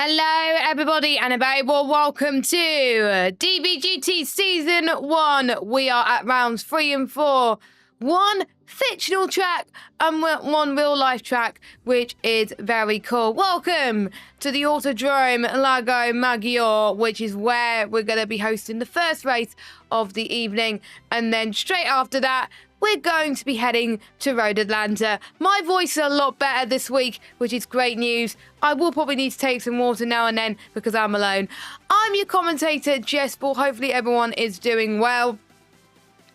Hello, everybody, and a very warm welcome to DBGT Season 1. We are at rounds 3 and 4. One fictional track and one real-life track, which is very cool. Welcome to the Autodromo Lago Maggiore, which is where we're going to be hosting the first race of the evening. And then straight after that, we're going to be heading to Road Atlanta. My voice is a lot better this week, which is great news. I will probably need to take some water now and then because I'm alone. I'm your commentator, Jess Ball. Hopefully everyone is doing well.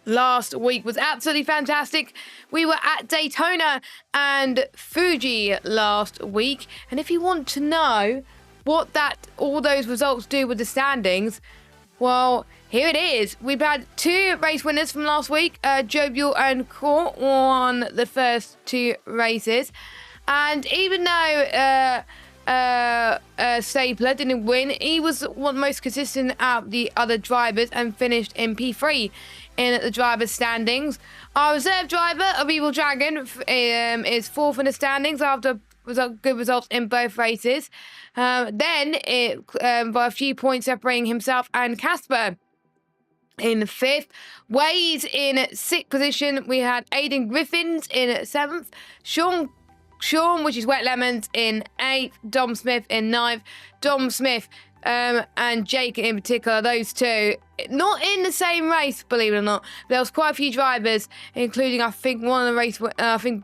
Last week was absolutely fantastic. We were at Daytona and Fuji last week. And if you want to know what all those results do with the standings, well, here it is. We've had two race winners from last week. Jovial and Court won the first two races. And even though Stapler didn't win, he was one of the most consistent out of the other drivers and finished in P3 in the driver's standings. Our reserve driver of Evil Dragon is fourth in the standings after good results in both races. Then by a few points separating himself and Casper in fifth. Wade's in sixth position. We had Aiden Griffins in seventh. Sean, which is Wet Lemons, in eighth. Dom Smith in ninth. Dom Smith and Jake in particular, those two, not in the same race, believe it or not. There was quite a few drivers, including I think one race winner from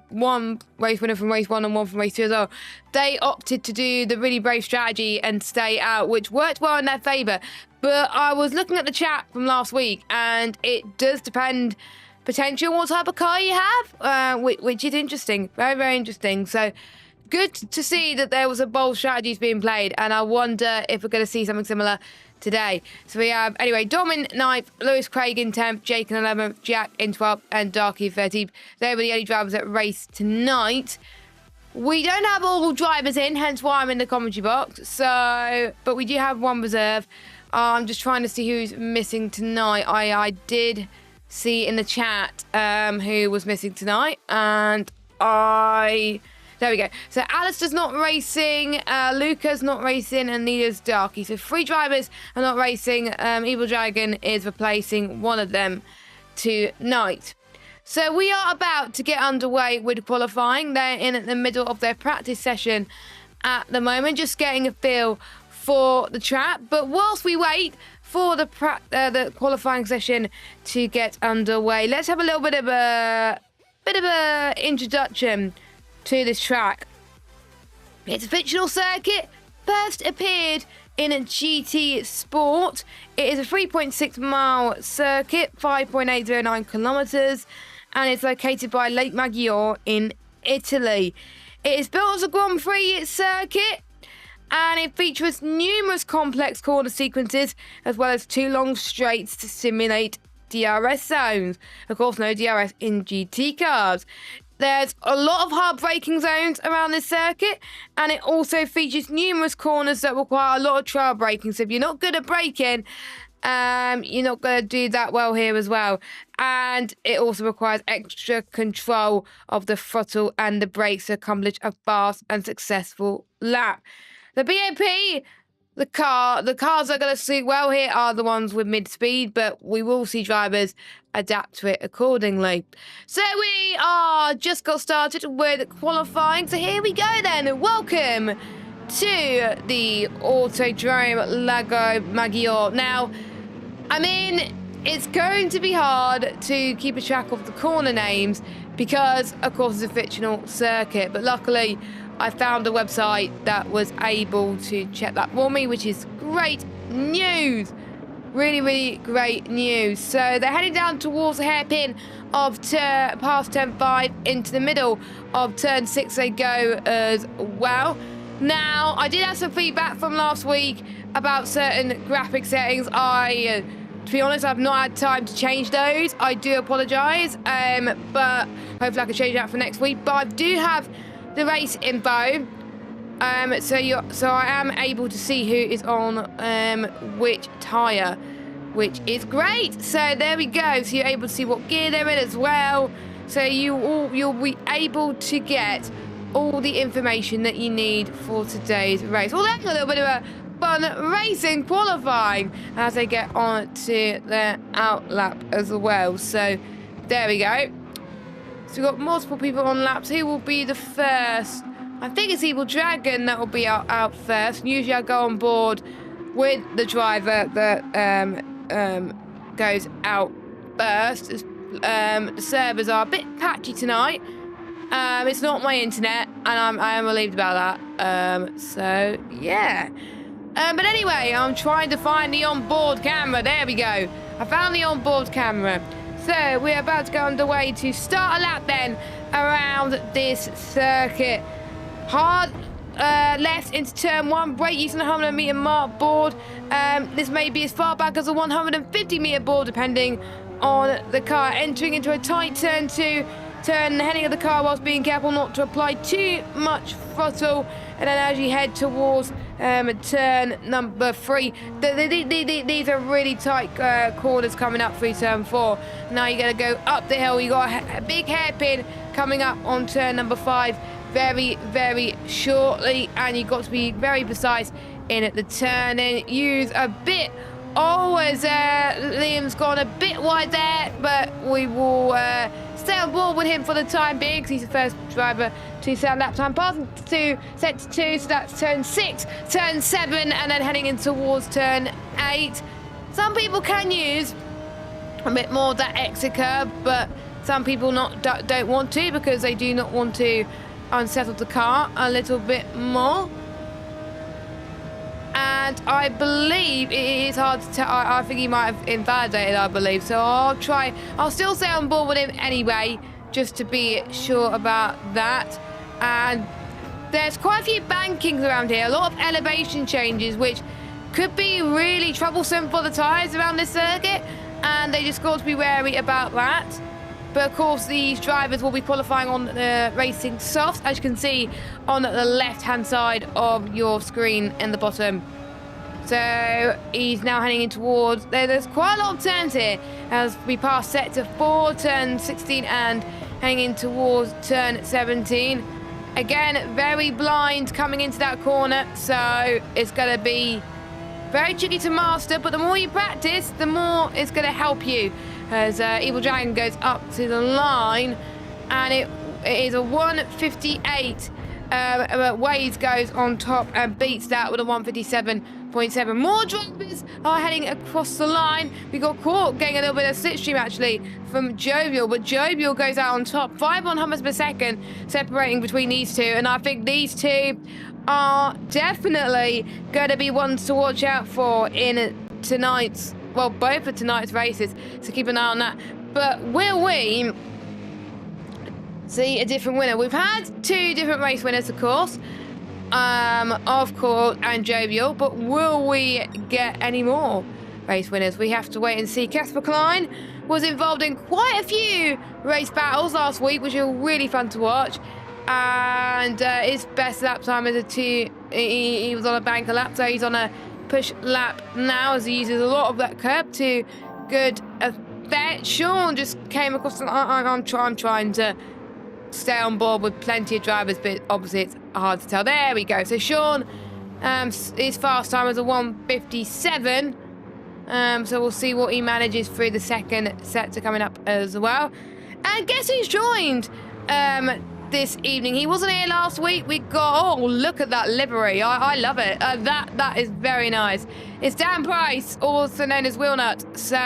race 1 and one from race 2 as well. They opted to do the really brave strategy and stay out, which worked well in their favour. But I was looking at the chat from last week, and it does depend potentially on what type of car you have, which is interesting, very, very interesting. So good to see that there was a bold strategies being played, and I wonder if we're going to see something similar today. So we have, anyway, Dom in 9th, Lewis Craig in 10th, Jake in 11th, Jack in 12th, and Darky in 13th. They were the only drivers that raced tonight. We don't have all drivers in, hence why I'm in the commentary box. But we do have one reserve. I'm just trying to see who's missing tonight. I did see in the chat who was missing tonight, and there we go. So Alistair's not racing, Luca's not racing, and neither's Darky. So 3 drivers are not racing. Evil Dragon is replacing one of them tonight. So we are about to get underway with qualifying. They're in the middle of their practice session at the moment, just getting a feel for the track. But whilst we wait for the qualifying session to get underway, let's have a little bit of a introduction to this track. It's a fictional circuit, first appeared in a GT Sport. It is a 3.6 mile circuit, 5.809 kilometers, and it's located by Lake Maggiore in Italy. It is built as a Grand Prix circuit, and it features numerous complex corner sequences as well as 2 long straights to simulate DRS zones. Of course, no DRS in GT cars. There's a lot of hard braking zones around this circuit, and it also features numerous corners that require a lot of trail braking. So if you're not good at braking, you're not going to do that well here as well. And it also requires extra control of the throttle and the brakes to accomplish a fast and successful lap. The BAP, the cars that are going to suit well here are the ones with mid-speed, but we will see drivers adapt to it accordingly. So we are just got started with qualifying. So here we go then. Welcome to the Autodromo Lago Maggiore. Now, I mean, it's going to be hard to keep a track of the corner names because, of course, it's a fictional circuit. But luckily, I found a website that was able to check that for me, which is great news. Really, really great news. So they're heading down towards the hairpin of past turn 5 into the middle of turn 6 they go as well. Now, I did have some feedback from last week about certain graphic settings. To be honest, I've not had time to change those. I do apologise, but hopefully I can change that for next week. But I do have the race info. So I am able to see who is on which tyre, which is great. So there we go. So you're able to see what gear they're in as well. So you'll be able to get all the information that you need for today's race. Well, that's a little bit of a fun racing qualifying as they get on to their out lap as well. So there we go. So we've got multiple people on laps. Who will be the first? I think it's Evil Dragon that will be out first. Usually I go on board with the driver that goes out first. The servers are a bit patchy tonight. It's not my internet, and I am relieved about that. So yeah. But anyway, I'm trying to find the onboard camera. There we go. I found the onboard camera. So we're about to go underway to start a lap then around this circuit. Hard left into turn 1, brake using the 100 meter mark board. This may be as far back as a 150 meter board depending on the car. Entering into a tight turn 2, turn the heading of the car whilst being careful not to apply too much throttle. And then as you head towards turn number 3, these are really tight corners coming up through turn 4. Now you're going to go up the hill. You got a big hairpin coming up on turn number 5 very, very shortly, and you've got to be very precise in the turning. Use a bit. As Liam's gone a bit wide there, but we will stay on board with him for the time being because he's the first driver to set lap time. Passing to set to 2, so that's turn 6, turn 7, and then heading in towards turn 8. Some people can use a bit more of that exit curve, but some people don't want to because they do not want to unsettle the car a little bit more. And I believe it is hard to tell. I think he might have invalidated, I believe. So I'll still stay on board with him anyway, just to be sure about that. And there's quite a few bankings around here, a lot of elevation changes, which could be really troublesome for the tyres around this circuit. And they just got to be wary about that. But of course, these drivers will be qualifying on the racing softs, as you can see on the left-hand side of your screen in the bottom. So he's now heading in towards. There's quite a lot of turns here as we pass sector 4, turn 16, and heading in towards turn 17. Again, very blind coming into that corner, so it's going to be very tricky to master. But the more you practice, the more it's going to help you. As Evil Dragon goes up to the line, and it is a 158. Waze goes on top and beats that with a 157.7. More drivers are heading across the line. We got caught getting a little bit of slipstream actually from Jovial, but Jovial goes out on top. 5 humps per second separating between these two, and I think these two are definitely going to be ones to watch out for in tonight's. Well, both of tonight's races, so keep an eye on that. But will we see a different winner? We've had 2 different race winners, of course, and Jovial, but will we get any more race winners? We have to wait and see. Casper Klein was involved in quite a few race battles last week, which were really fun to watch. And his best lap time is a 2. He was on a banker lap, so he's on a push lap now as he uses a lot of that curb to good effect. Sean just came across the line. I'm trying to stay on board with plenty of drivers, but obviously it's hard to tell. There we go. So Sean, his fast time is a 1:57. So we'll see what he manages through the second sector coming up as well. And guess who's joined this evening? He wasn't here last week. We got, oh, look at that livery. I love it. That is very nice. It's Dan Price, also known as Wheelnut. So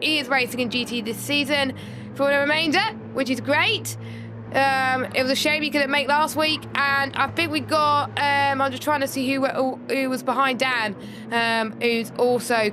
he is racing in GT this season for the remainder, which is great. It was a shame he couldn't make last week, and I think we got, I'm just trying to see who was behind Dan, who's also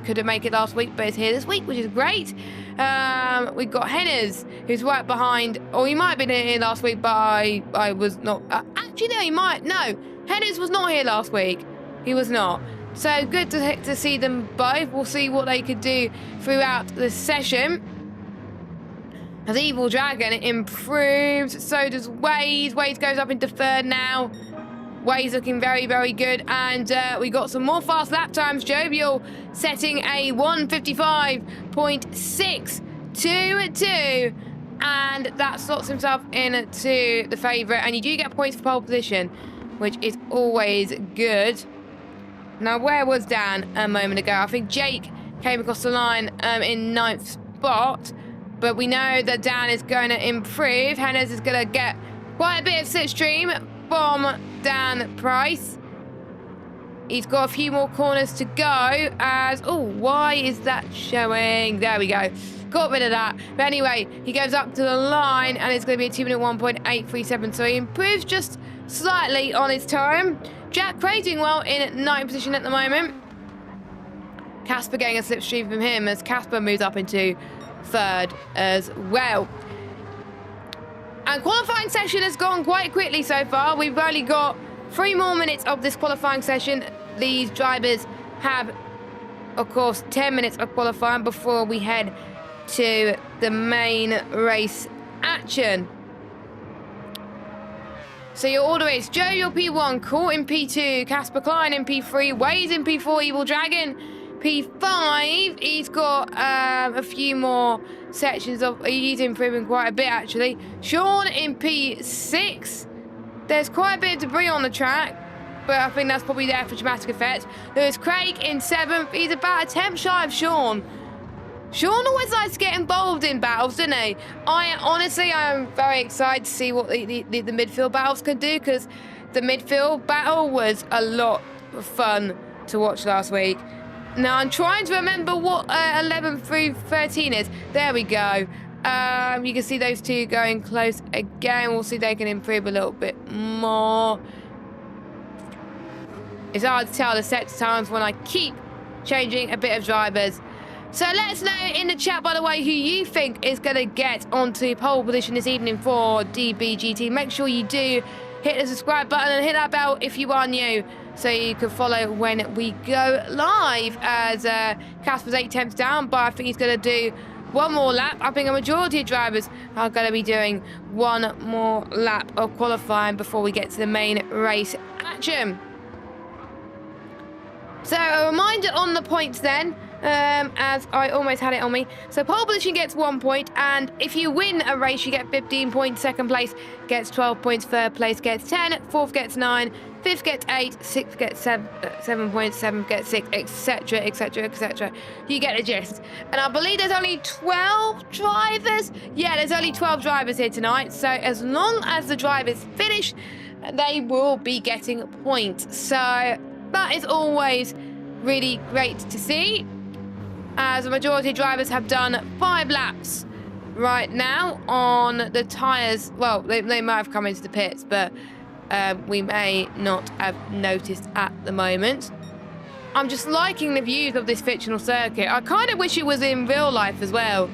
couldn't make it last week, but is here this week, which is great. We've got Henners, who's right behind, or he might have been here last week, but I was not. Actually, no, he might. No, Henners was not here last week. He was not. So good to see them both. We'll see what they could do throughout the session. As Evil Dragon improves, so does Waze. Waze goes up into third now. Waze looking very, very good. And we got some more fast lap times. Jovial setting a 1:55.622. And that slots himself into the favourite. And you do get points for pole position, which is always good. Now, where was Dan a moment ago? I think Jake came across the line in 9th spot. But we know that Dan is going to improve. Hennes is going to get quite a bit of slipstream from Dan Price. He's got a few more corners to go as... Oh, why is that showing? There we go. Got rid of that. But anyway, he goes up to the line and it's going to be a 2 minute 1.837. So he improves just slightly on his time. Jack Cray doing well in 9th position at the moment. Casper getting a slipstream from him as Casper moves up into 3rd as well. And qualifying session has gone quite quickly so far. We've only got 3 more minutes of this qualifying session. These drivers have, of course, 10 minutes of qualifying before we head to the main race action. So your order is Joe, your P1, Court in P2, Casper Klein in P3, Waze in P4, Evil Dragon P5. He's got a few more sections of... He's improving quite a bit, actually. Sean in P6. There's quite a bit of debris on the track, but I think that's probably there for dramatic effect. There's Craig in 7th. He's about a tenth shy of Sean. Sean always likes to get involved in battles, doesn't he? Honestly, I'm very excited to see what the midfield battles can do, because the midfield battle was a lot of fun to watch last week. Now, I'm trying to remember what 11 through 13 is. There we go. You can see those two going close again. We'll see if they can improve a little bit more. It's hard to tell the set times when I keep changing a bit of drivers. So let us know in the chat, by the way, who you think is going to get onto pole position this evening for DBGT. Make sure you do hit the subscribe button and hit that bell if you are new, so you can follow when we go live. As Casper's 8 tenths down, but I think he's going to do one more lap. I think a majority of drivers are going to be doing one more lap of qualifying before we get to the main race action. So a reminder on the points then, as I almost had it on me. So pole position gets 1 point, and if you win a race, you get 15 points. Second place gets 12 points. Third place gets 10. Fourth gets 9. Fifth gets 8. Sixth gets 7 points. Seventh gets 6, etc., etc., etc. You get the gist. And I believe there's only 12 drivers. Yeah, there's only 12 drivers here tonight. So as long as the drivers finish, they will be getting points. So that is always really great to see, as the majority of drivers have done 5 laps right now on the tyres. Well, they might have come into the pits, but we may not have noticed at the moment. I'm just liking the views of this fictional circuit. I kind of wish it was in real life as well.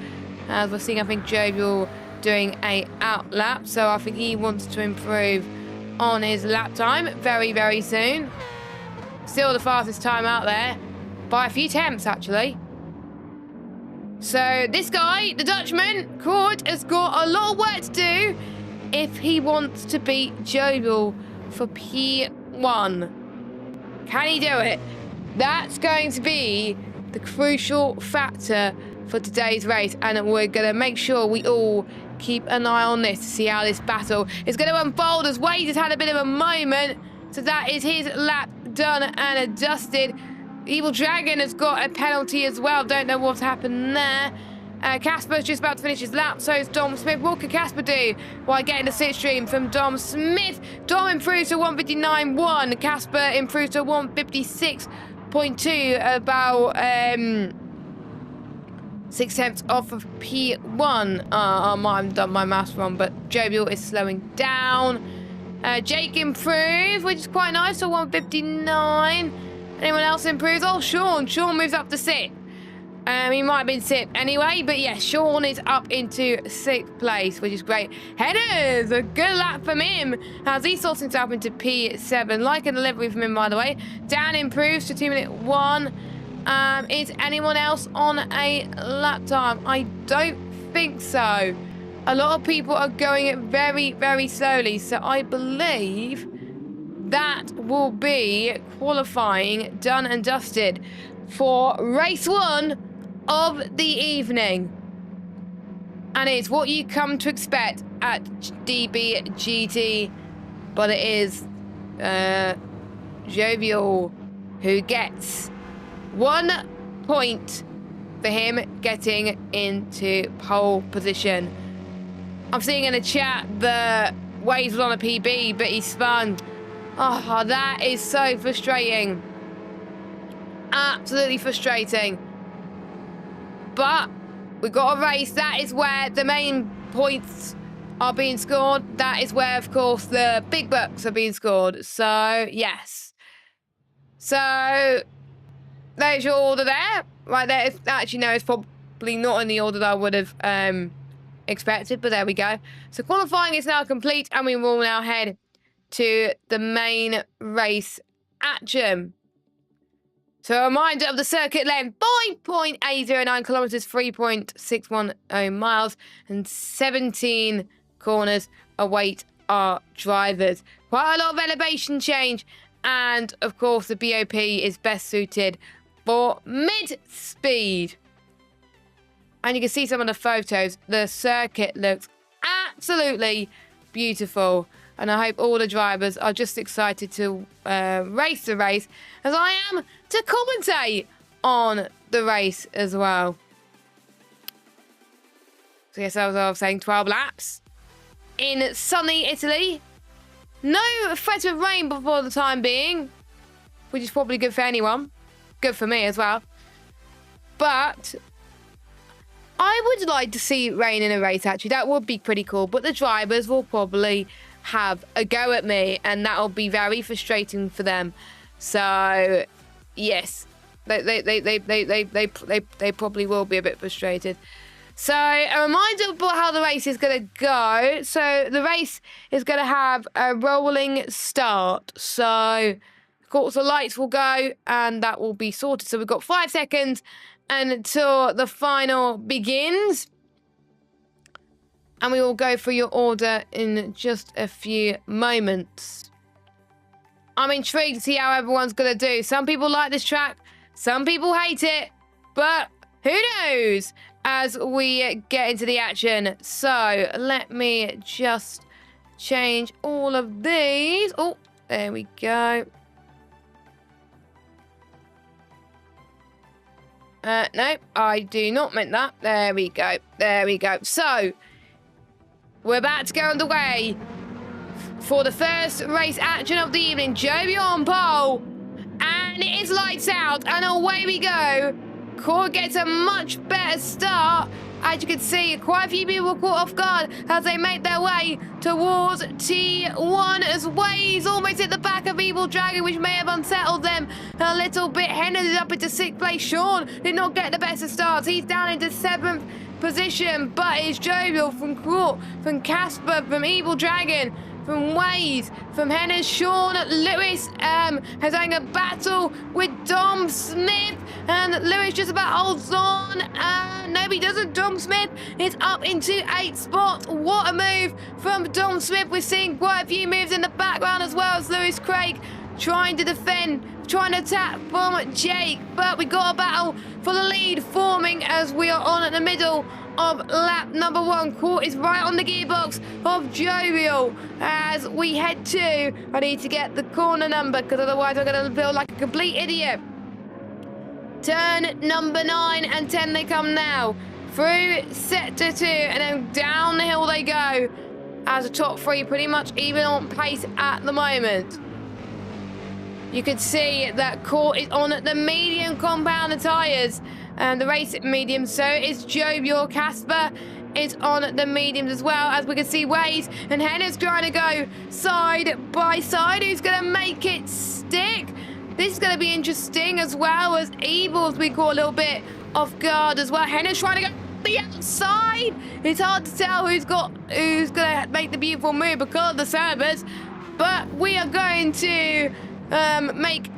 As we're seeing, I think Jovial doing a out lap, so I think he wants to improve on his lap time very, very soon. Still the fastest time out there, by a few tenths actually. So this guy, the Dutchman, Court, has got a lot of work to do if he wants to beat Jovial for P1. Can he do it? That's going to be the crucial factor for today's race, and we're going to make sure we all keep an eye on this to see how this battle is going to unfold, as Wade has had a bit of a moment. So that is his lap done and dusted. Evil Dragon has got a penalty as well. Don't know what's happened there. Casper's just about to finish his lap, so is Dom Smith. What can Casper do while getting the slipstream from Dom Smith? Dom improves to 159.1. Casper improves to 156.2, about 6 tenths off of P1. I might have done my maths wrong, but Jovial is slowing down. Jake improved, which is quite nice, so 159. Anyone else improves? Oh, Sean moves up to 6th. He might have been 6th anyway, but yeah, Sean is up into 6th place, which is great. Headers, a good lap from him, as he sorts himself into P7. Like a delivery from him, by the way. Dan improves to 2 minute 1. Is anyone else on a lap time? I don't think so. A lot of people are going it very, very slowly, so I believe that will be qualifying done and dusted for race 1 of the evening. And it's what you come to expect at DBGT. But it is Jovial who gets 1 point for him getting into pole position. I'm seeing in the chat the Waves was on a PB, but he spun. Oh, that is so frustrating. Absolutely frustrating. But we've got a race. That is where the main points are being scored. That is where, of course, the big bucks are being scored. So, yes. So, there's your order there. Right there. Actually, no, it's probably not in the order that I would have expected, but there we go. So, qualifying is now complete, and we will now head to the main race action. So a reminder of the circuit length, 5.809 kilometres, 3.610 miles, and 17 corners await our drivers. Quite a lot of elevation change, and of course the BOP is best suited for mid-speed. And you can see some of the photos. The circuit looks absolutely beautiful. And I hope all the drivers are just excited to race the race, as I am to commentate on the race as well. So yes, as I was saying, 12 laps in sunny Italy. No threat of rain before the time being, which is probably good for anyone. Good for me as well. But I would like to see rain in a race, actually. That would be pretty cool. But the drivers will probably have a go at me, and that'll be very frustrating for them. So yes, they probably will be a bit frustrated. So a reminder about how the race is going to go. So the race is going to have a rolling start. So of course the lights will go, and that will be sorted. So we've got 5 seconds until the final begins. And we will go through your order in just a few moments. I'm intrigued to see how everyone's going to do. Some people like this track. Some people hate it. But who knows as we get into the action. So let me just change all of these. Oh, there we go. No, I do not mean that. There we go. There we go. So we're about to go underway for the first race action of the evening. Joey on pole, and it is lights out, and away we go. Core gets a much better start. As you can see, quite a few people were caught off guard as they make their way towards T1 as Waves almost hit the back of Evil Dragon, which may have unsettled them a little bit. Hennes is up into 6th place. Sean did not get the best of starts. He's down into 7th position, but it's Jovial from Court, from Casper, from Evil Dragon, from Waves, from Hennes. Sean Lewis has having a battle with Dom Smith, and Lewis just about holds on. No, he doesn't. Dom Smith is up into 8th spot. What a move from Dom Smith. We're seeing quite a few moves in the background as well as Lewis Craig trying to defend, trying to attack from Jake, but we got a battle for the lead forming as we are on at the middle of lap number 1. Court is right on the gearbox of Jovial as we head to, I need to get the corner number because otherwise I'm going to feel like a complete idiot. Turn number 9 and 10 they come now. Through sector 2 and then down the hill they go as the top 3 pretty much even on pace at the moment. You can see that Court is on the medium compound tyres, and the race medium, so is Jovial. Casper is on the mediums as well, as we can see Waves and Hennes trying to go side by side. Who's going to make it stick? This is going to be interesting, as well as Evils we caught a little bit off guard as well. Hennes trying to go the outside. It's hard to tell who's going to make the beautiful move because of the servers, but we are going to make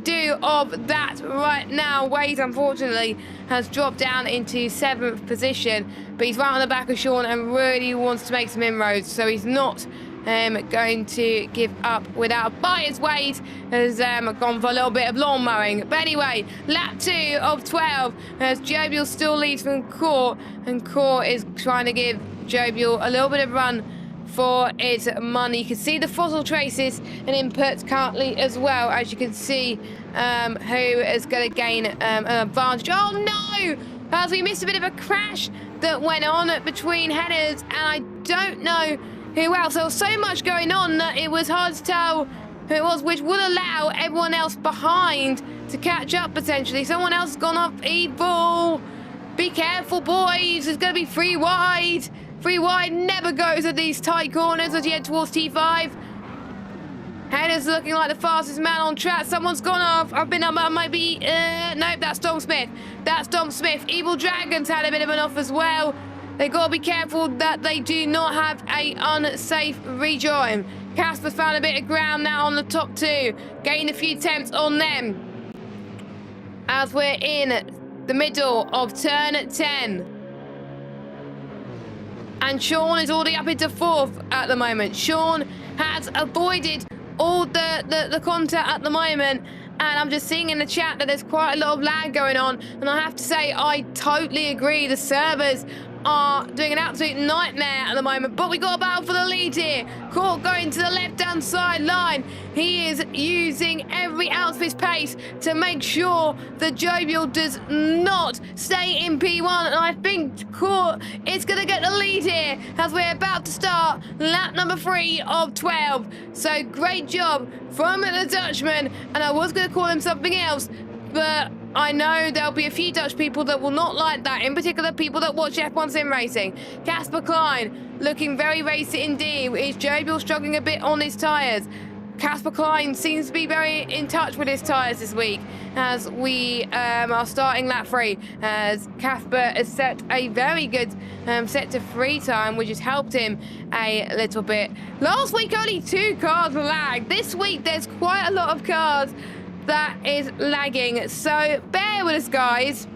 do of that right now. Waves unfortunately has dropped down into 7th position, but he's right on the back of Sean and really wants to make some inroads, so he's not going to give up without a bite's weight, has gone for a little bit of lawn mowing. But anyway, lap 2 of 12, as Jovial still leads from Court, and Court is trying to give Jovial a little bit of run for its money. You can see the fossil traces and inputs currently as well, as you can see who is going to gain an advantage. Oh no! As we missed a bit of a crash that went on between headers, and I don't know who else. There was so much going on that it was hard to tell who it was, which would allow everyone else behind to catch up potentially. Someone else has gone off evil. Be careful, boys. There's going to be 3 wide. 3 wide never goes at these tight corners as you head towards T5. Headers looking like the fastest man on track. Someone's gone off. I might be... nope, that's Dom Smith. That's Dom Smith. Evil Dragons had a bit of an off as well. They got to be careful that they do not have a unsafe rejoin. Casper found a bit of ground now on the top 2. Gained a few attempts on them. As we're in the middle of turn 10. And Sean is already up into 4th at the moment. Sean has avoided all the contact at the moment. And I'm just seeing in the chat that there's quite a lot of lag going on. And I have to say, I totally agree. The servers are doing an absolute nightmare at the moment, but we got a battle for the lead here. Court going to the left-hand side line. He is using every ounce of his pace to make sure that Jovial does not stay in P1, and I think Court is going to get the lead here as we're about to start lap number 3 of 12. So great job from the Dutchman, and I was going to call him something else, but I know there'll be a few Dutch people that will not like that, in particular people that watch F1 Sim Racing. Casper Klein looking very racy indeed. Is Jovial struggling a bit on his tyres? Casper Klein seems to be very in touch with his tyres this week as we are starting lap 3, as Casper has set a very good set to 3 time, which has helped him a little bit. Last week only 2 cars lagged. This week there's quite a lot of cars that is lagging, so bear with us, guys,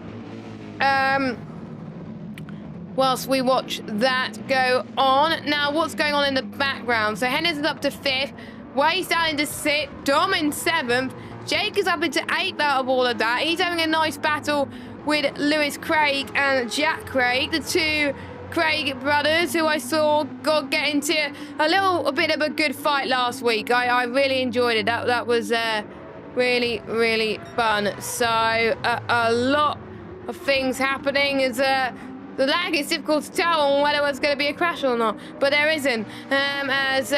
whilst we watch that go on. Now, what's going on in the background? So Henderson up to 5th, Way's down into 6th, Dom in 7th, Jake is up into 8th out of all of that. He's having a nice battle with Lewis Craig and Jack Craig, the 2 Craig brothers who I saw get into a bit of a good fight last week. I really enjoyed it. That was really, really fun. So a lot of things happening. As the lag is difficult to tell on whether it's going to be a crash or not, but there isn't. As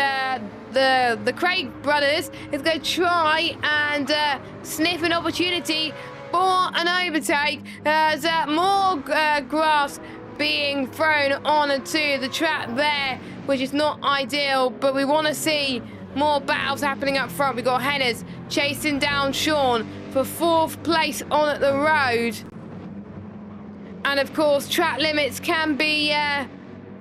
the Craig brothers is going to try and sniff an opportunity for an overtake. As more grass being thrown onto the track there, which is not ideal, but we want to see more battles happening up front. We've got Henners chasing down Sean for 4th place on the road. And of course, track limits can be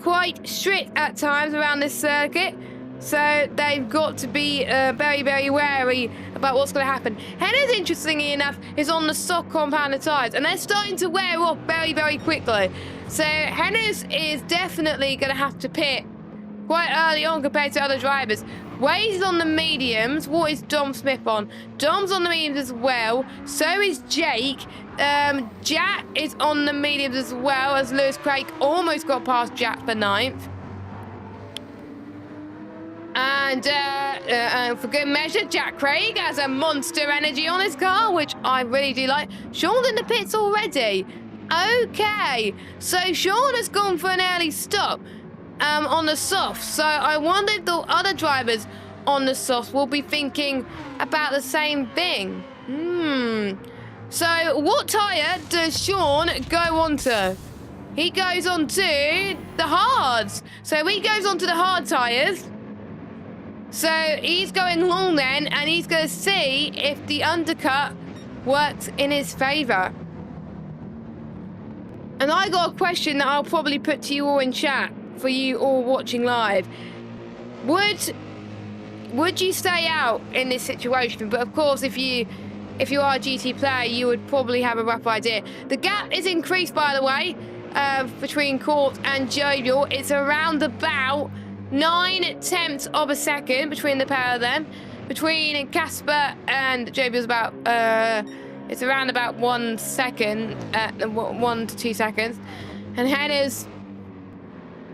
quite strict at times around this circuit. So they've got to be very, very wary about what's going to happen. Henners, interestingly enough, is on the soft compounder tyres, and they're starting to wear off very, very quickly. So Henners is definitely going to have to pit quite early on compared to other drivers. Waze is on the mediums. What is Dom Smith on? Dom's on the mediums as well. So is Jake. Jack is on the mediums as well, as Lewis Craig almost got past Jack for 9th. And for good measure, Jack Craig has a monster energy on his car, which I really do like. Sean's in the pits already. Okay, so Sean has gone for an early stop on the soft. So I wonder if the other drivers on the soft will be thinking about the same thing. So what tyre does Sean go onto? He goes onto the hards. So he goes onto the hard tyres. So he's going long then, and he's going to see if the undercut works in his favour. And I got a question that I'll probably put to you all in chat for you all watching live. Would you stay out in this situation? But of course, if you are a GT player, you would probably have a rough idea. The gap is increased, by the way, between Court and Jovial. It's around about 9/10 of a second between the pair of them. Between Casper and JB was about, it's around about 1 second, 1 to 2 seconds. And Henner's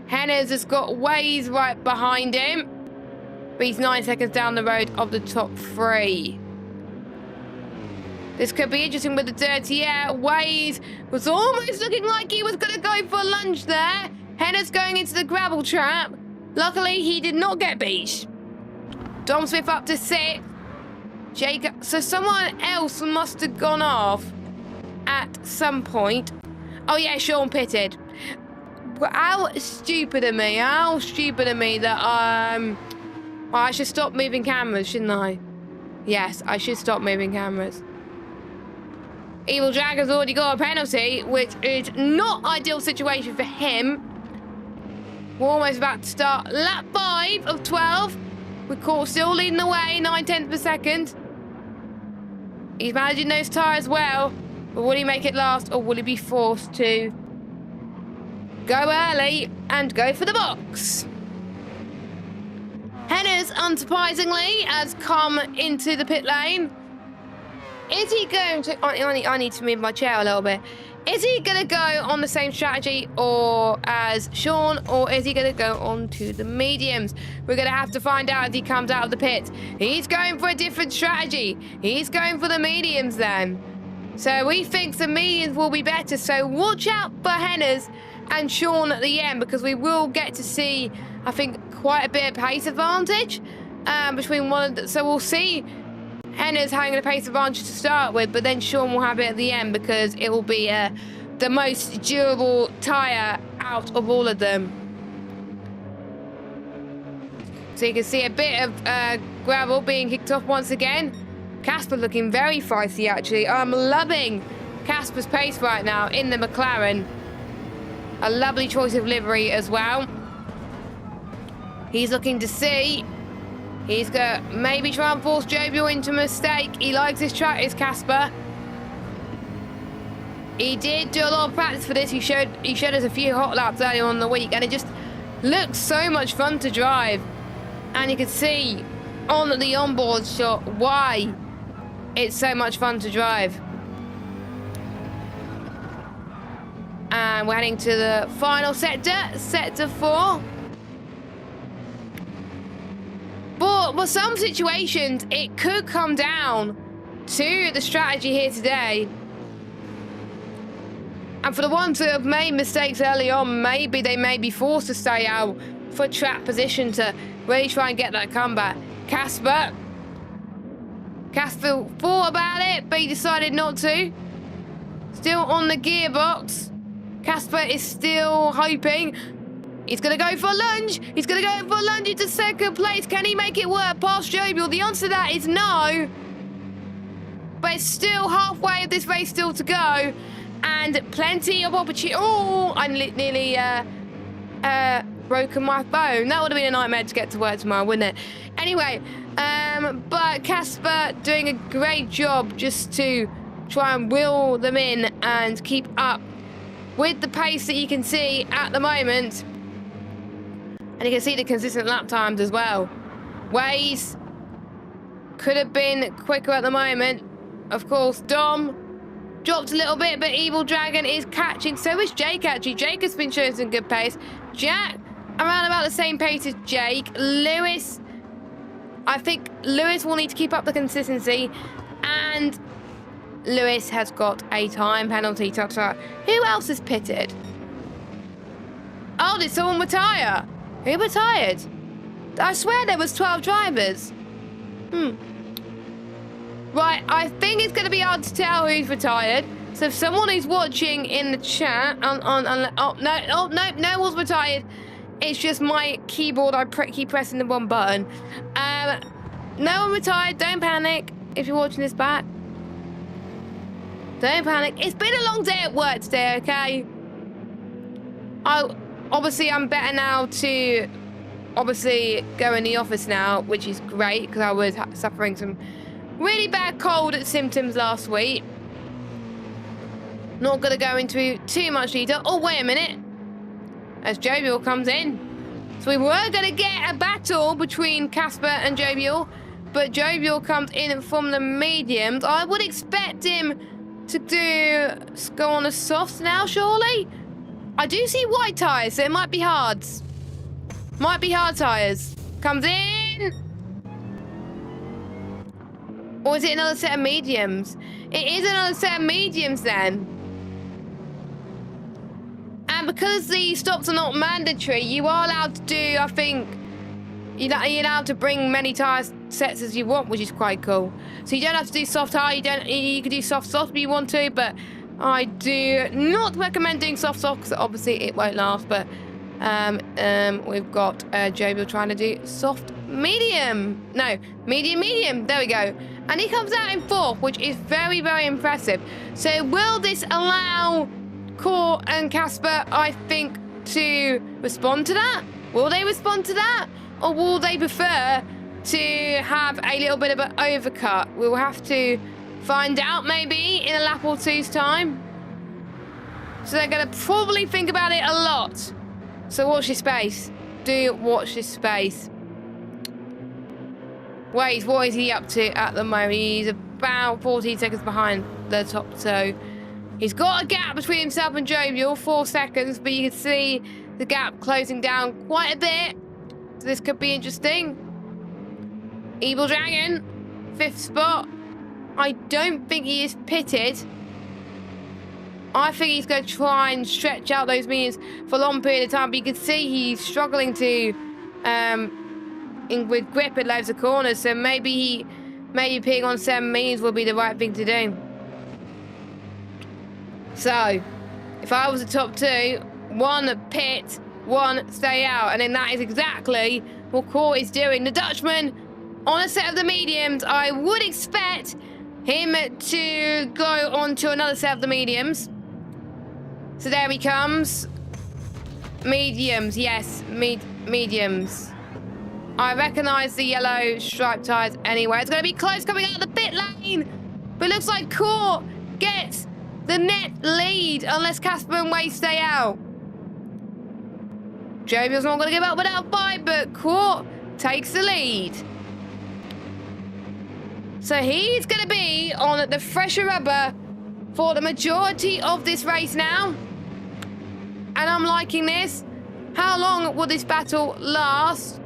has got Waze right behind him. But he's 9 seconds down the road of the top 3. This could be interesting with the dirty air. Waze was almost looking like he was going to go for a lunge there. Henner's going into the gravel trap. Luckily, he did not get beached. Dom Smith up to 6th. Jacob. So someone else must have gone off at some point. Oh yeah, Sean pitted. How stupid of me. How stupid of me that well, I should stop moving cameras, shouldn't I? Yes, I should stop moving cameras. Evil Jack has already got a penalty, which is not ideal situation for him. We're almost about to start lap 5 of 12. We're still leading the way, 9/10 of a second. He's managing those tyres well, but will he make it last, or will he be forced to go early and go for the box? Henner's, unsurprisingly, has come into the pit lane. Is he going to... I need to move my chair a little bit. Is he going to go on the same strategy or as Sean, or is he going to go on to the mediums? We're going to have to find out as he comes out of the pit. He's going for a different strategy. He's going for the mediums then. So we think the mediums will be better. So watch out for Henner's and Sean at the end, because we will get to see, I think, quite a bit of pace advantage between one of the... So we'll see Henner's having a pace advantage to start with, but then Sean will have it at the end because it will be the most durable tyre out of all of them. So you can see a bit of gravel being kicked off once again. Casper looking very feisty, actually. I'm loving Casper's pace right now in the McLaren. A lovely choice of livery as well. He's looking to see... He's going to maybe try and force Jovial into a mistake. He likes his track, is Casper. He did do a lot of practice for this. He showed us a few hot laps earlier on in the week, and it just looks so much fun to drive. And you can see on the onboard shot why it's so much fun to drive. And we're heading to the final sector, sector 4. But for some situations, it could come down to the strategy here today. And for the ones that have made mistakes early on, maybe they may be forced to stay out for track position to really try and get that comeback. Casper thought about it, but he decided not to. Still on the gearbox. Casper is still hoping. He's going to go for a lunge. He's going to go for a lunge into second place. Can he make it work past Jovial? The answer to that is no. But it's still halfway of this race still to go. And plenty of opportunity. Oh, I nearly broken my phone. That would have been a nightmare to get to work tomorrow, wouldn't it? Anyway, but Casper doing a great job just to try and wheel them in and keep up with the pace that you can see at the moment. And you can see the consistent lap times as well. Waze could have been quicker at the moment. Of course, Dom dropped a little bit, but Evil Dragon is catching. So is Jake, actually. Jake has been showing some good pace. Jack, around about the same pace as Jake. Lewis, I think Lewis will need to keep up the consistency. And Lewis has got a time penalty. Who else is pitted? Oh, did someone retire? Who retired? I swear there was 12 drivers. Right, I think it's going to be hard to tell who's retired. So if someone who's watching in the chat... no one's retired. It's just my keyboard. I keep pressing the wrong button. No one retired. Don't panic if you're watching this back. Don't panic. It's been a long day at work today, okay? Obviously, I'm better now to obviously go in the office now, which is great because I was suffering some really bad cold symptoms last week. Not going to go into too much detail. Oh, wait a minute. As Jovial comes in. So we were going to get a battle between Casper and Jovial, but Jovial comes in from the mediums. I would expect him to go on the softs now, surely? I do see white tyres, so it might be hards. Might be hard tyres. Comes in. Or is it another set of mediums? It is another set of mediums then. And because the stops are not mandatory, you are allowed to do, I think, you're allowed to bring many tyre sets as you want, which is quite cool. So you don't have to do soft hard, you can do soft if you want to, but I do not recommend doing soft because obviously it won't last, but we've got Jovial trying to do soft medium. No, medium, there we go. And he comes out in 4th, which is very, very impressive. So will this allow Court and Casper, I think, to respond to that? Will they respond to that? Or will they prefer to have a little bit of an overcut? We'll have to find out maybe in a lap or two's time. So they're going to probably think about it a lot. So watch this space. Do watch this space. Wait, what is he up to at the moment? He's about 14 seconds behind the top two. He's got a gap between himself and Jovial, 4 seconds, but you can see the gap closing down quite a bit. So this could be interesting. Evil Dragon, 5th spot. I don't think he is pitted. I think he's going to try and stretch out those mediums for a long period of time, but you can see he's struggling to with grip at loads of corners, so maybe pitting on 7 mediums will be the right thing to do. So, if I was a top 2, 1 pit, 1 stay out, and then that is exactly what Court is doing. The Dutchman on a set of the mediums, I would expect him to go on to another set of the mediums. So there he comes. Mediums, yes, mediums. I recognise the yellow striped tyres anyway. It's going to be close coming out of the pit lane. But it looks like Court gets the net lead unless Casper and Wade stay out. Jovial's not going to give up without a fight, but Court takes the lead. So he's going to be on the fresher rubber for the majority of this race now. And I'm liking this. How long will this battle last?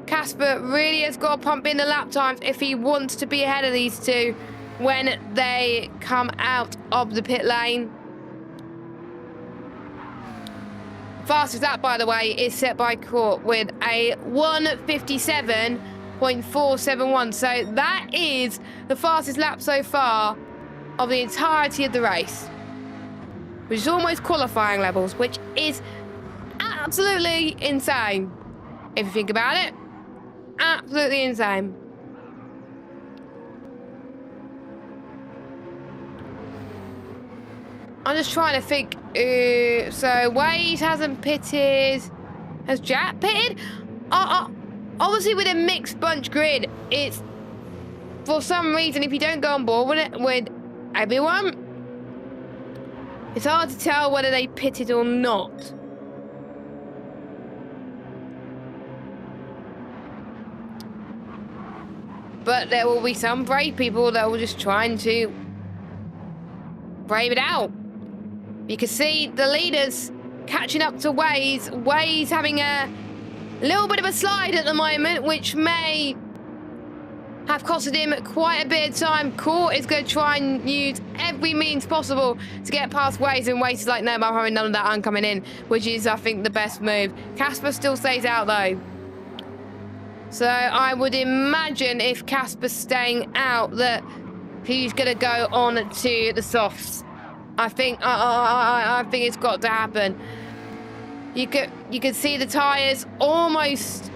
Casper really has got to pump in the lap times if he wants to be ahead of these two when they come out of the pit lane. Fastest lap, by the way, is set by Court with a 1:57.471. So that is the fastest lap so far of the entirety of the race, which is almost qualifying levels, which is absolutely insane. If you think about it, absolutely insane. I'm just trying to think. So Wade hasn't pitted. Has Jack pitted? Obviously, with a mixed bunch grid, it's for some reason if you don't go on board with everyone, it's hard to tell whether they pitted or not. But there will be some brave people that will just trying to brave it out. You can see the leaders catching up to Waze. Waze having a little bit of a slide at the moment, which may have costed him quite a bit of time. Court is going to try and use every means possible to get past Waze, and Waze is like, no, I'm having none of that, I'm coming in, which is, I think, the best move. Casper still stays out, though. So I would imagine if Casper's staying out that he's going to go on to the softs. I think it's got to happen. You could see the tyres almost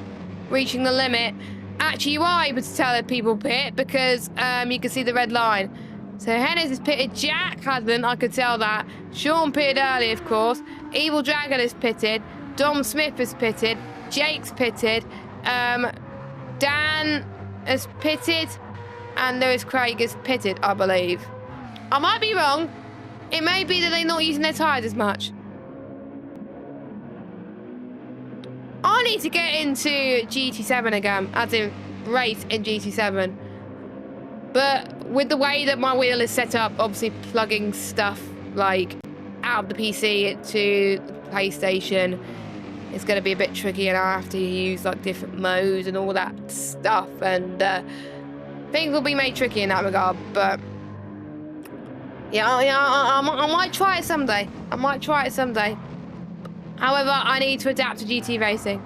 reaching the limit. Actually, you are able to tell if people pit because you can see the red line. So Hennis has pitted. Jack hasn't. I could tell that. Sean pitted early, of course. Evil Dragon has pitted. Dom Smith has pitted. Jake's pitted. Dan has pitted. And Lewis Craig has pitted, I believe. I might be wrong. It may be that they're not using their tyres as much. Aren't need to get into GT7 again, as in race in GT7. But with the way that my wheel is set up, obviously plugging stuff like out of the PC to the PlayStation, it's going to be a bit tricky, and I have to use like different modes and all that stuff, and things will be made tricky in that regard. But yeah, I might try it someday. I might try it someday. However, I need to adapt to GT racing.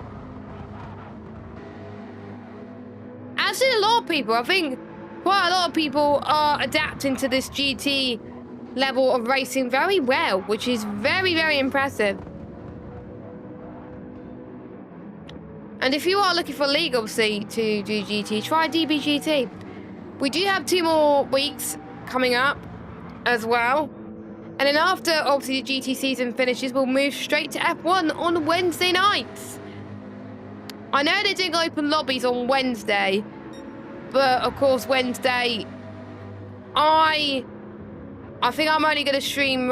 As in a lot of people, I think quite a lot of people are adapting to this GT level of racing very well, which is very, very impressive. And if you are looking for a league, obviously, to do GT, try DBGT. We do have 2 more weeks coming up as well. And then after, obviously, the GT season finishes, we'll move straight to F1 on Wednesday nights. I know they're doing open lobbies on Wednesday, but, of course, Wednesday, I think I'm only going to stream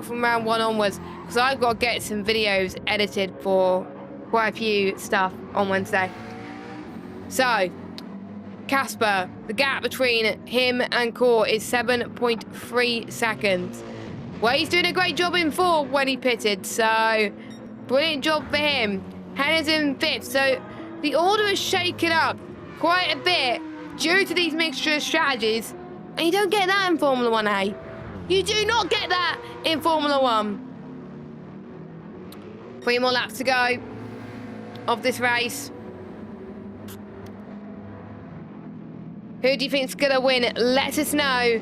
from round 1 onwards, because I've got to get some videos edited for quite a few stuff on Wednesday. So, Casper, the gap between him and Core is 7.3 seconds. Well, he's doing a great job in 4th when he pitted, so brilliant job for him. Henna's in 5th, so the order is shaken up quite a bit due to these mixture of strategies, and you don't get that in Formula 1, You do not get that in Formula 1. 3 more laps to go of this race. Who do you think's gonna win? Let us know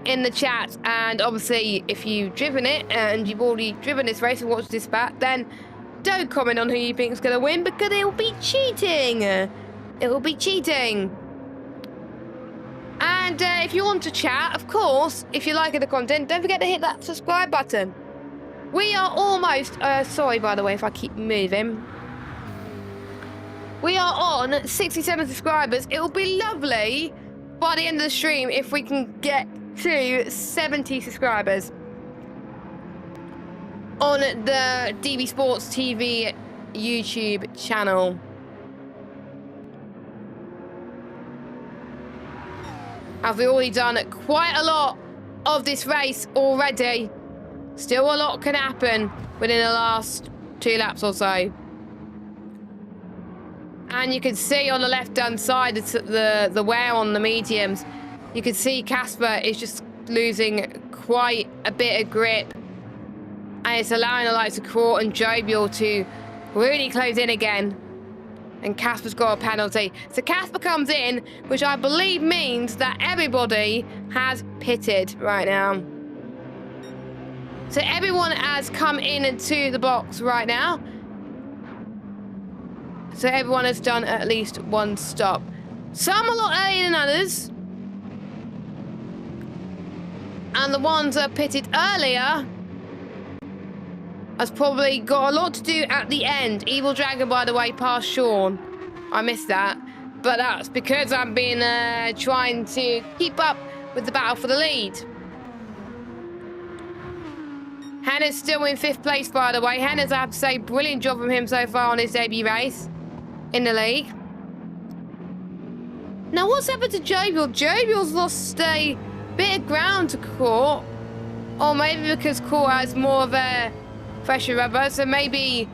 in the chat. And obviously, if you've driven it and you've already driven this race and watched this back, then don't comment on who you think's gonna win, because it will be cheating. It will be cheating. And if you want to chat, of course, if you're liking the content, don't forget to hit that subscribe button. We are almost, sorry by the way if I keep moving. We are on 67 subscribers. It will be lovely by the end of the stream if we can get to 70 subscribers on the DB Sports TV YouTube channel. Have we already done quite a lot of this race already? Still a lot can happen within the last 2 laps or so. And you can see on the left-hand side the wear on the mediums. You can see Casper is just losing quite a bit of grip. And it's allowing the likes of Court and Jovial to really close in again. And Casper's got a penalty. So Casper comes in, which I believe means that everybody has pitted right now. So everyone has come into the box right now. So everyone has done at least 1 stop. Some a lot earlier than others. And the ones that pitted earlier has probably got a lot to do at the end. Evil Dragon, by the way, passed Sean. I missed that. But that's because I've been trying to keep up with the battle for the lead. Henna's still in 5th place, by the way. Henna's, I have to say, brilliant job from him so far on his debut race in the league. Now, what's happened to Jovial? Jovial's lost a bit of ground to Court. Or maybe because Court has more of a fresher rubber, so maybe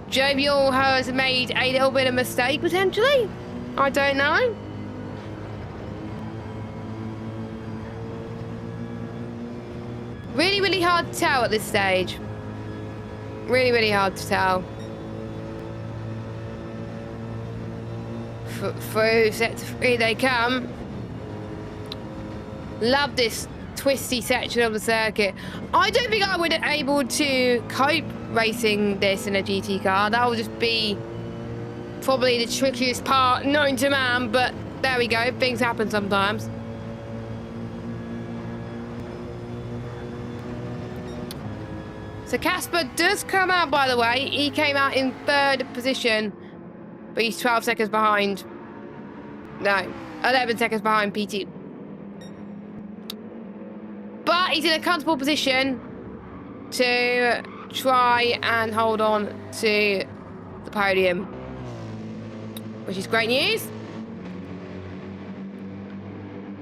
Jovial has made a little bit of mistake, potentially? I don't know. Really, really hard to tell at this stage. Really, really hard to tell. Through sector 3 they come. Love this twisty section of the circuit. I don't think I would be able to cope racing this in a GT car. That would just be probably the trickiest part known to man, but there we go. Things happen sometimes. So Casper does come out, by the way. He came out in 3rd position, but he's 12 seconds behind. No, 11 seconds behind PT. But he's in a comfortable position to try and hold on to the podium. which is great news.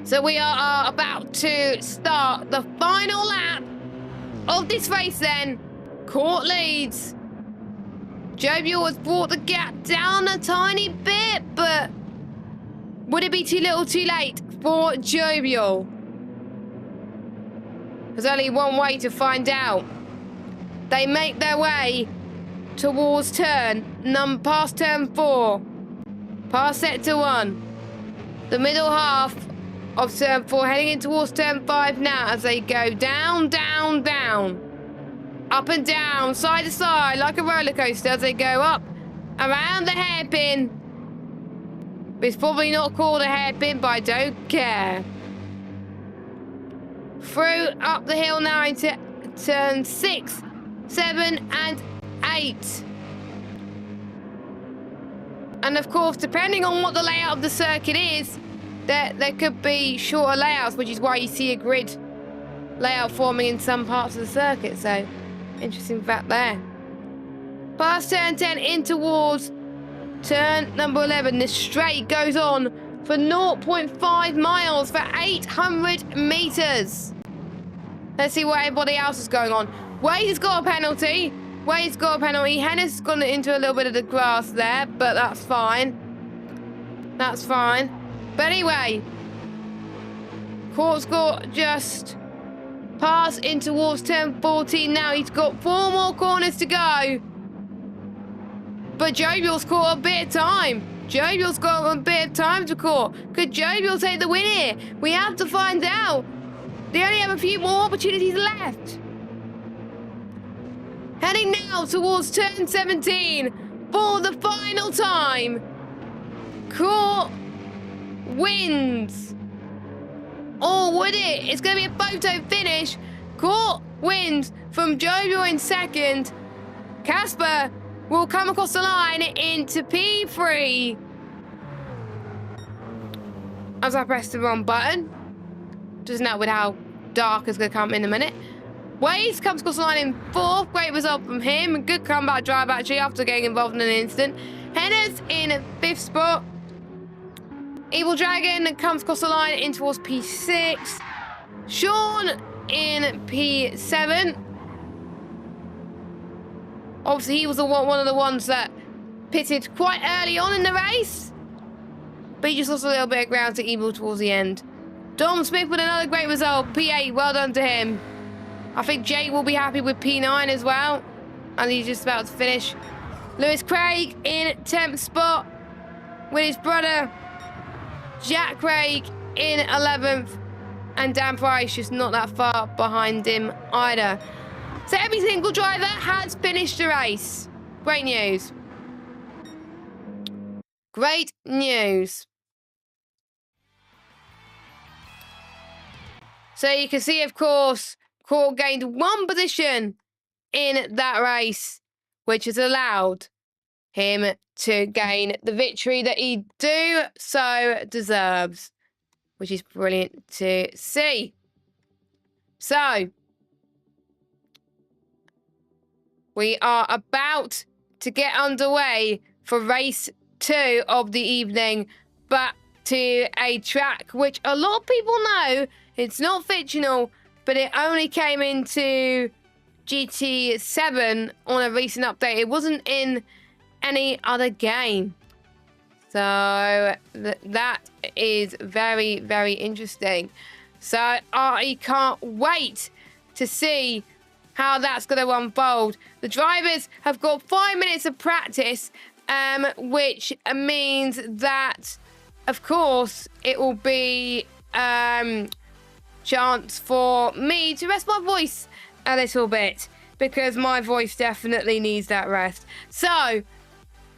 So we are about to start the final lap of this race then. Court leads. Jovial has brought the gap down a tiny bit, but would it be too little too late for Jovial? There's only one way to find out. They make their way towards past turn 4, past sector 1, the middle half of turn 4, heading in towards turn 5 now as they go down, down, down, up and down, side to side, like a roller coaster as they go up around the hairpin. It's probably not called a hairpin, but I don't care. Through up the hill now into turn 6, 7, and 8. And of course, depending on what the layout of the circuit is, there could be shorter layouts, which is why you see a grid layout forming in some parts of the circuit. So, interesting fact there. Past turn 10 in towards turn number 11. This straight goes on for 0.5 miles for 800 meters. Let's see what everybody else is going on. Wade's got a penalty. Wade's got a penalty. Hennis gone into a little bit of the grass there, but that's fine. That's fine. But anyway, Court's got just pass in towards turn 14 now. He's got 4 more corners to go. But Jovial's caught a bit of time. Jovial's got a bit of time to call. Could Jovial take the win here? We have to find out. They only have a few more opportunities left. Heading now towards turn 17 for the final time. Court wins. Or would it? It's going to be a photo finish. Court wins from Jovial in second. Casper will come across the line into P3. As I press the wrong button. Doesn't know with how dark is going to come in a minute. Waze comes across the line in 4th. Great result from him. Good comeback drive, actually, after getting involved in an incident. Henner's in 5th spot. Evil Dragon comes across the line in towards P6. Sean in P7. Obviously, he was one of the ones that pitted quite early on in the race. But he just lost a little bit of ground to Evil towards the end. Dom Smith with another great result. P8, well done to him. I think Jay will be happy with P9 as well. And he's just about to finish. Lewis Craig in 10th spot with his brother Jack Craig in 11th. And Dan Price just not that far behind him either. So every single driver has finished the race. Great news. Great news. So you can see, of course, Court gained 1 position in that race, which has allowed him to gain the victory that he so deserves, which is brilliant to see. So, we are about to get underway for race 2 of the evening, but to a track which a lot of people know. It's not fictional, but it only came into GT7 on a recent update. It wasn't in any other game. So that is very, very interesting. So I can't wait to see how that's going to unfold. The drivers have got 5 minutes of practice, which means that, of course, it will be chance for me to rest my voice a little bit, because my voice definitely needs that rest. So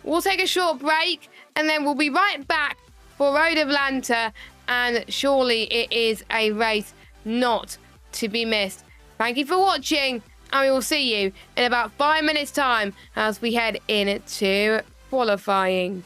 we'll take a short break and then we'll be right back for Road of Atlanta, and surely it is a race not to be missed. Thank you for watching, and we will see you in about 5 minutes time as we head into qualifying.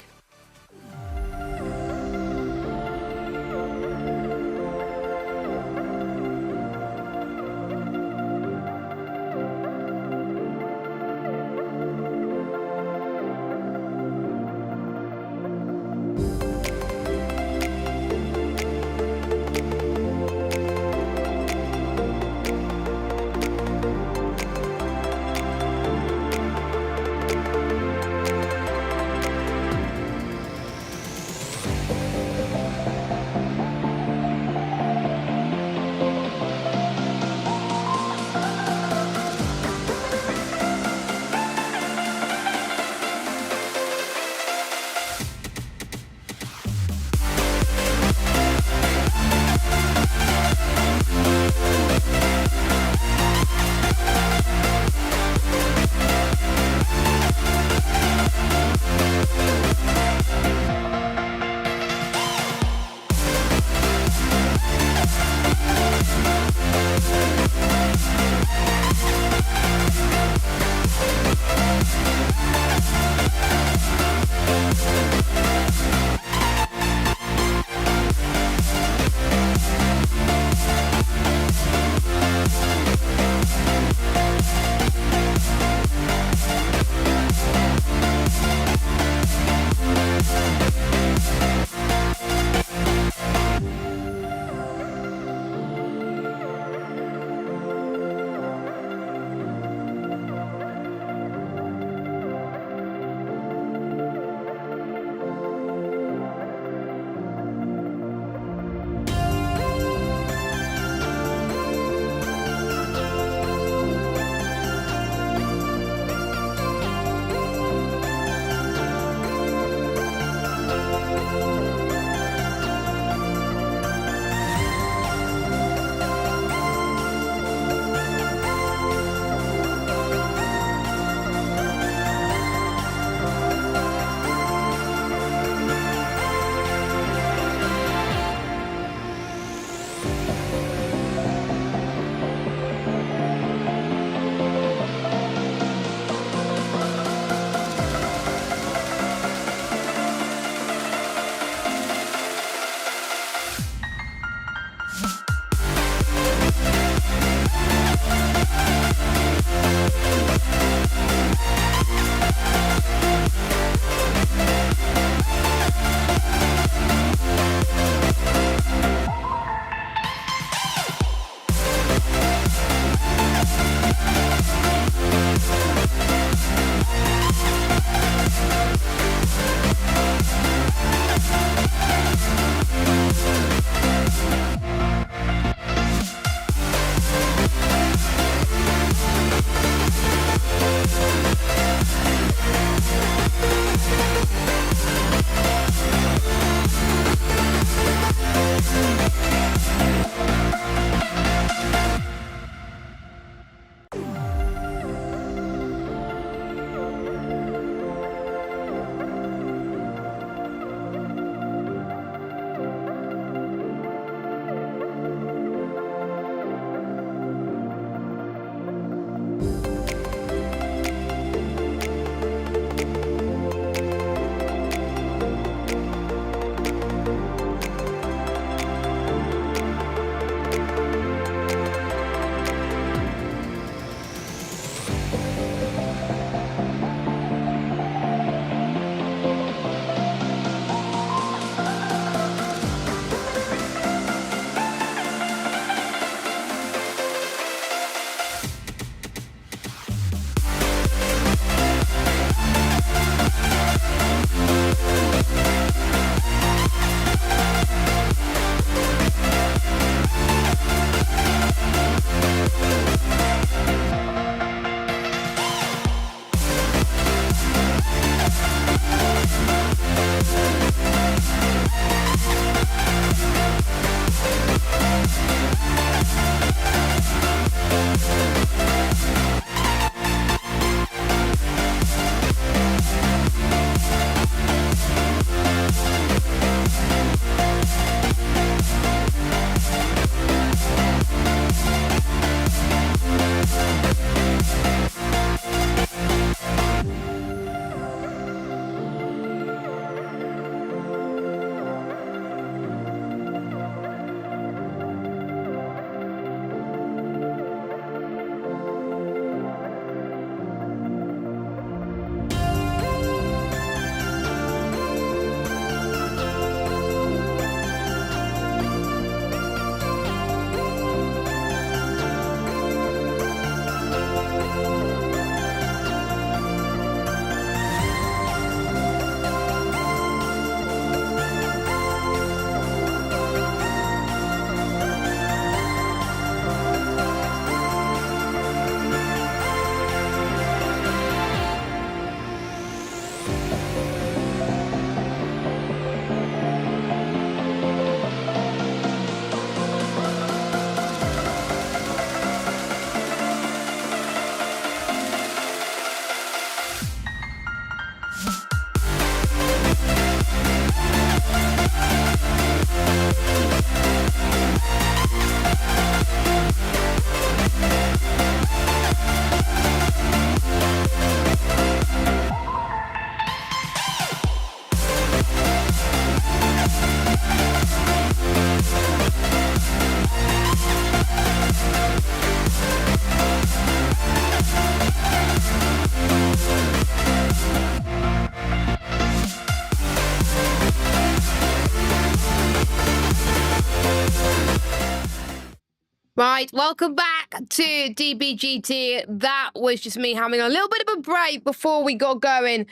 Right, welcome back to DBGT. That was just me having a little bit of a break before we got going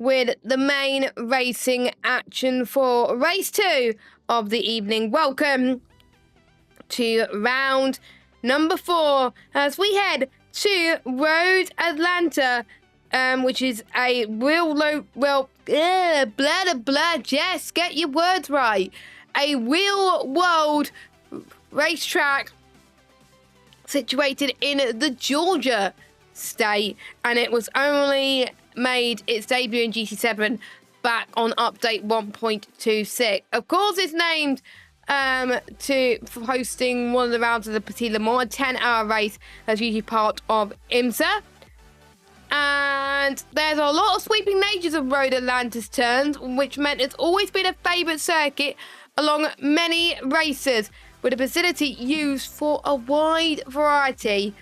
with the main racing action for race 2 of the evening. Welcome to round number 4 as we head to Road Atlanta, which is a Jess, get your words right. A real world racetrack situated in the Georgia state, and it was only made its debut in GT7 back on update 1.26. Of course, it's named for hosting one of the rounds of the Petit Le Mans, a 10-hour race that's usually part of IMSA. And there's a lot of sweeping natures of Road Atlanta's turns, which meant it's always been a favourite circuit along many races, with a facility used for a wide variety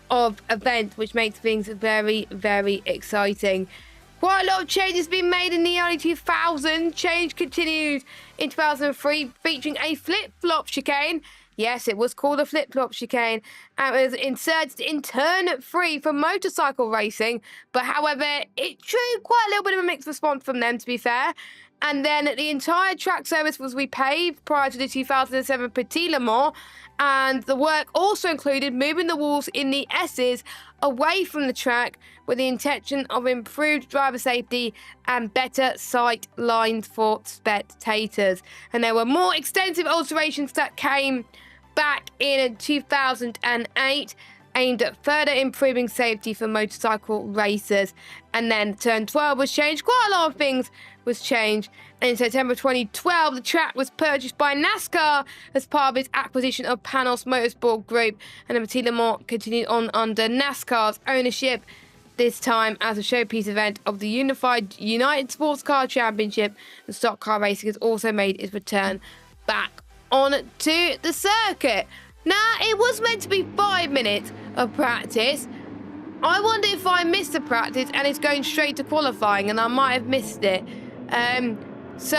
of events, which makes things very, very exciting. Quite a lot of changes been made in the early 2000s. Change continued in 2003, featuring a flip-flop chicane. Yes, it was called a flip-flop chicane, and it was inserted in turn 3 for motorcycle racing. But however, it drew quite a little bit of a mixed response from them, to be fair. And then the entire track surface was repaved prior to the 2007 Petit Le Mans, and the work also included moving the walls in the S's away from the track with the intention of improved driver safety and better sight lines for spectators. And there were more extensive alterations that came back in 2008, aimed at further improving safety for motorcycle racers. And then turn 12 was changed. Quite a lot of things was changed. And in September 2012, the track was purchased by NASCAR as part of its acquisition of Panos Motorsport Group, and the Petit Le Mans continued on under NASCAR's ownership, this time as a showpiece event of the Unified United Sports Car Championship. And stock car racing has also made its return back onto the circuit. Now, it was meant to be 5 minutes of practice. I wonder if I missed the practice and it's going straight to qualifying, and I might have missed it. So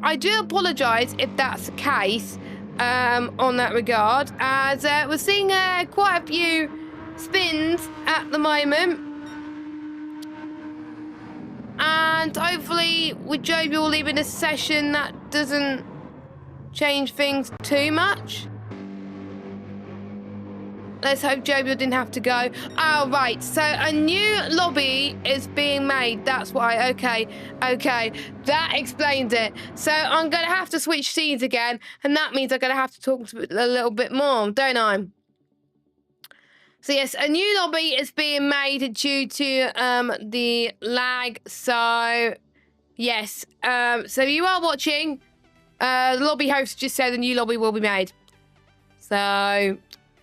I do apologise if that's the case on that regard, as we're seeing quite a few spins at the moment. And hopefully with Jovial leaving the session, that doesn't change things too much. Let's hope Jovial didn't have to go. Oh, right. So a new lobby is being made. That's why. Okay. That explains it. So I'm going to have to switch scenes again. And that means I'm going to have to talk a little bit more, don't I? So yes, a new lobby is being made due to the lag. So yes. So you are watching. The lobby host just said a new lobby will be made. So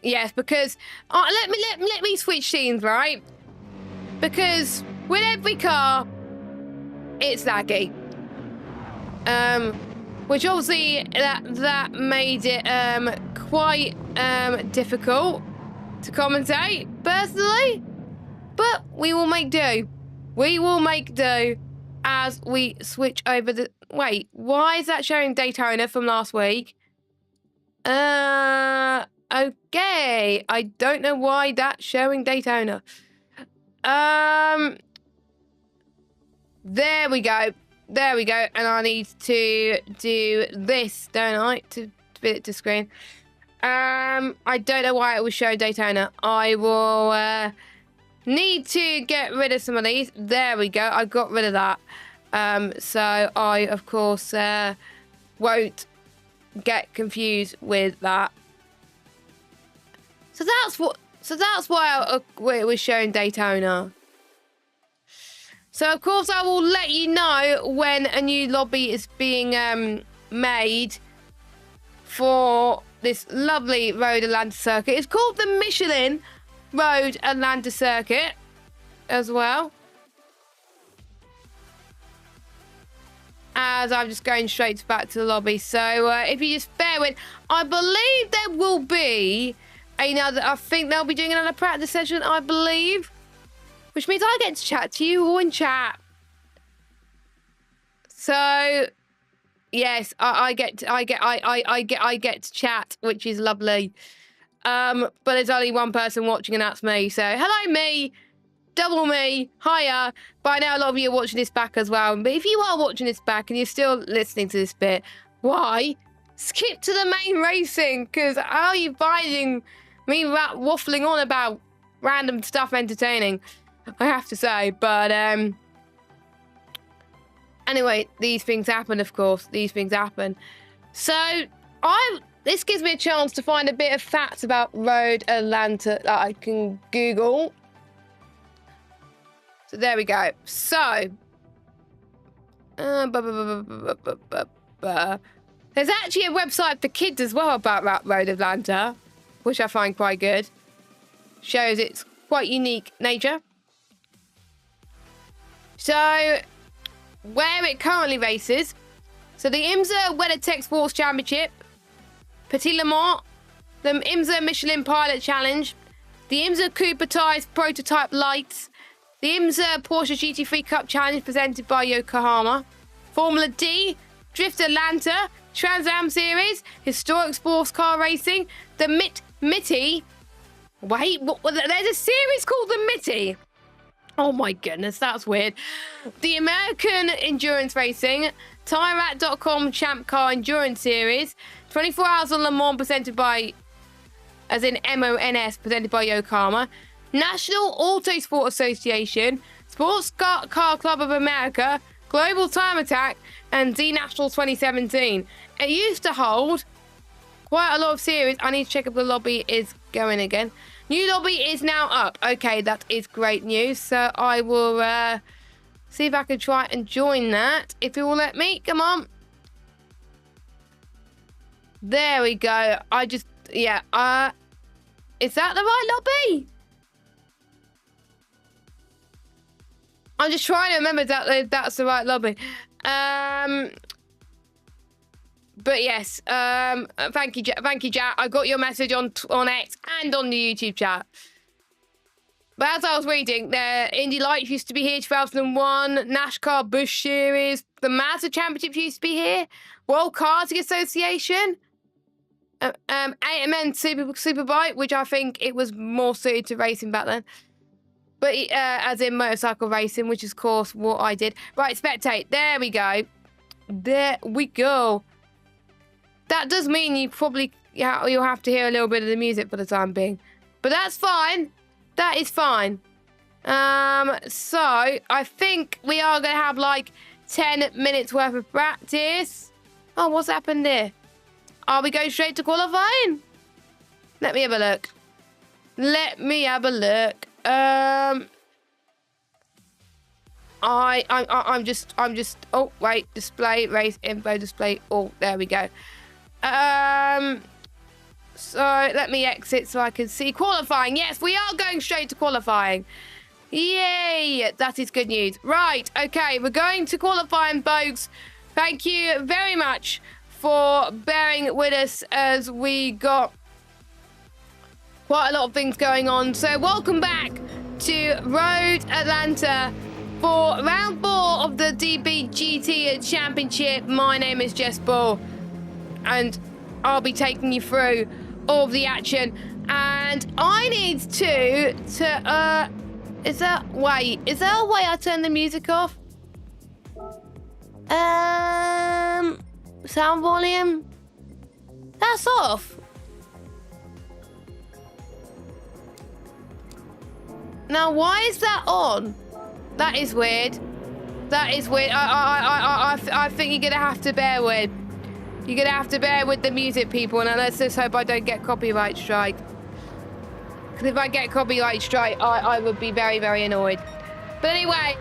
yes, because let me switch scenes, right? Because with every car, it's laggy. Which obviously that made it quite difficult to commentate personally. But we will make do. We will make do as we switch over the. Wait, why is that showing Daytona from last week? Okay, I don't know why that's showing Daytona. There we go. And I need to do this, don't I, to fit it to screen. I don't know why it was showing Daytona. I will need to get rid of some of these. There we go. I got rid of that. So I, of course, won't get confused with that. So that's why it was showing Daytona. So of course I will let you know when a new lobby is being made for this lovely Road Atlanta circuit. It's called the Michelin Road Atlanta circuit as well. As I'm just going straight back to the lobby. So if you just bear with, I believe there will be I think they'll be doing another practice session, I believe, which means I get to chat to you all in chat. So yes, I get to chat, which is lovely. But there's only one person watching, and that's me. So hello, me. Double me. Hiya. By now, a lot of you are watching this back as well. But if you are watching this back and you're still listening to this bit, why? Skip to the main racing, because how are you finding me waffling on about random stuff entertaining? I have to say. But anyway, these things happen, of course. These things happen. So this gives me a chance to find a bit of facts about Road Atlanta that I can Google. So there we go. So there's actually a website for kids as well about Road Atlanta, which I find quite good. Shows its quite unique nature. So where it currently races, so the IMSA WeatherTech Sports Championship, Petit Le Mans, the IMSA Michelin Pilot Challenge, the IMSA Cooper Ties Prototype Lights, the IMSA Porsche GT3 Cup Challenge presented by Yokohama, Formula D, Drift Atlanta, Trans Am Series, Historic Sports Car Racing, the Mitty. Wait, there's a series called the Mitty. Oh my goodness, that's weird. The American Endurance Racing, TireRack.com Champ Car Endurance Series, 24 Hours on Le Mans presented by, as in MONS, presented by Yokohama, National Autosport Association, Sports Car Club of America, Global Time Attack, and Z National 2017. It used to hold quite a lot of series. I need to check if the lobby is going again. New lobby is now up. Okay, that is great news. So I will see if I can try and join that. If it will let me. Come on. There we go. Is that the right lobby? I'm just trying to remember that that's the right lobby. But yes, thank you, Jack. I got your message on X and on the YouTube chat. But as I was reading, the Indy Lights used to be here 2001, NASCAR Busch Series, the Mazda Championships used to be here, World Karting Association, AMN Superbike, which I think it was more suited to racing back then. But as in motorcycle racing, which is, of course, what I did. Right, spectate. There we go. There we go. That does mean you'll have to hear a little bit of the music for the time being. But that's fine. That is fine. So, I think we are going to have like 10 minutes worth of practice. Oh, what's happened there? Are we going straight to qualifying? Let me have a look. I'm just. Oh wait, display race info display. Oh, there we go. So let me exit so I can see qualifying. Yes, we are going straight to qualifying. Yay! That is good news. Right. Okay, we're going to qualifying, folks. Thank you very much for bearing with us as we got quite a lot of things going on. So welcome back to Road Atlanta for round 4 of the DBGT Championship. My name is Jess Ball, and I'll be taking you through all of the action. And I need to is there a way I turn the music off? Sound volume? That's off. Now, why is that on? That is weird. That is weird. I think you're gonna have to bear with. You're gonna have to bear with the music, people, and let's just hope I don't get copyright strike. Because if I get copyright strike, I would be very, very annoyed. But anyway.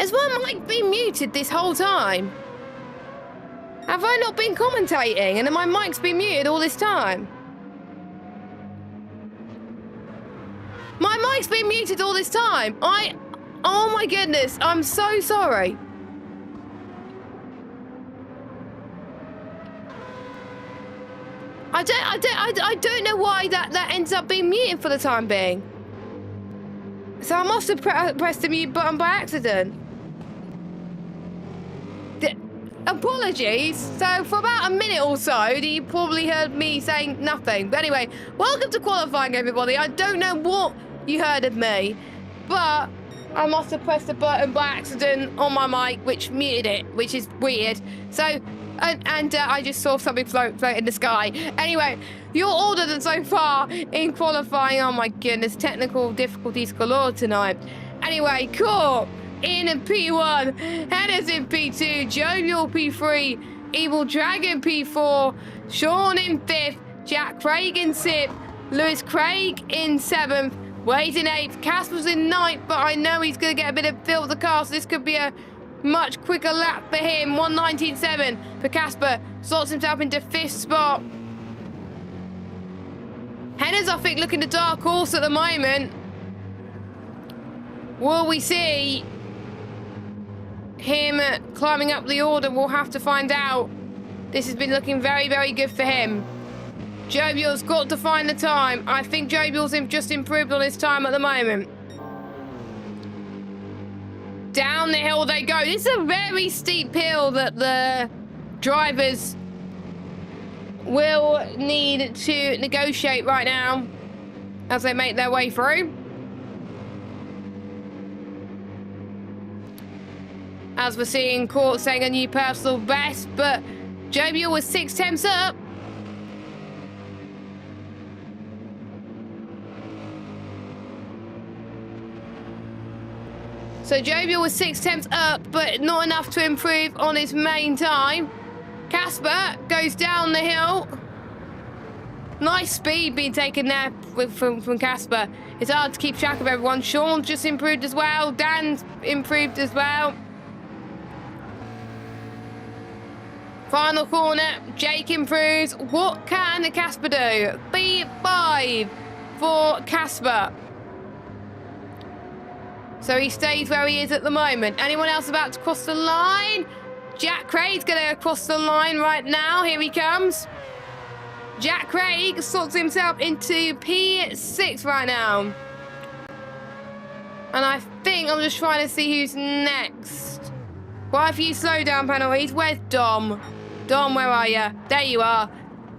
Has my mic been muted this whole time? Have I not been commentating and my mic's been muted all this time? My mic's been muted all this time. Oh my goodness, I'm so sorry. I don't know why that ends up being muted for the time being. So I must have pressed the mute button by accident. Apologies. So for about a minute or so, you probably heard me saying nothing. But anyway, welcome to qualifying, everybody. I don't know what you heard of me, but I must have pressed the button by accident on my mic, which muted it, which is weird. So, I just saw something float in the sky. Anyway, your order so far in qualifying. Oh my goodness, technical difficulties galore tonight. Anyway, cool. In P1, Hennes in P2, Jovial P3, Evil Dragon P4, Sean in 5th, Jack Craig in 6th, Lewis Craig in 7th, Wade in 8th, Casper's in 9th, but I know he's going to get a bit of feel of the car, so this could be a much quicker lap for him. 1:19.7 for Casper, slots himself into 5th spot. Hennes, I think, looking the dark horse at the moment. Will we see him climbing up the order? We'll have to find out. This has been looking very, very good for him. Jovial's got to find the time. I think Jovial's just improved on his time at the moment. Down the hill they go. This is a very steep hill that the drivers will need to negotiate right now as they make their way through. As we're seeing Court saying a new personal best, but Jovial was 6 tenths up. So Jovial was 6 tenths up, but not enough to improve on his main time. Casper goes down the hill. Nice speed being taken there from Casper. It's hard to keep track of everyone. Sean's just improved as well. Dan's improved as well. Final corner, Jake improves. What can Casper do? B5 for Casper. So he stays where he is at the moment. Anyone else about to cross the line? Jack Craig's going to cross the line right now. Here he comes. Jack Craig sorts himself into P6 right now. And I think I'm just trying to see who's next. Quite a few slowdown penalties. Where's Dom? Dom, where are you? There you are.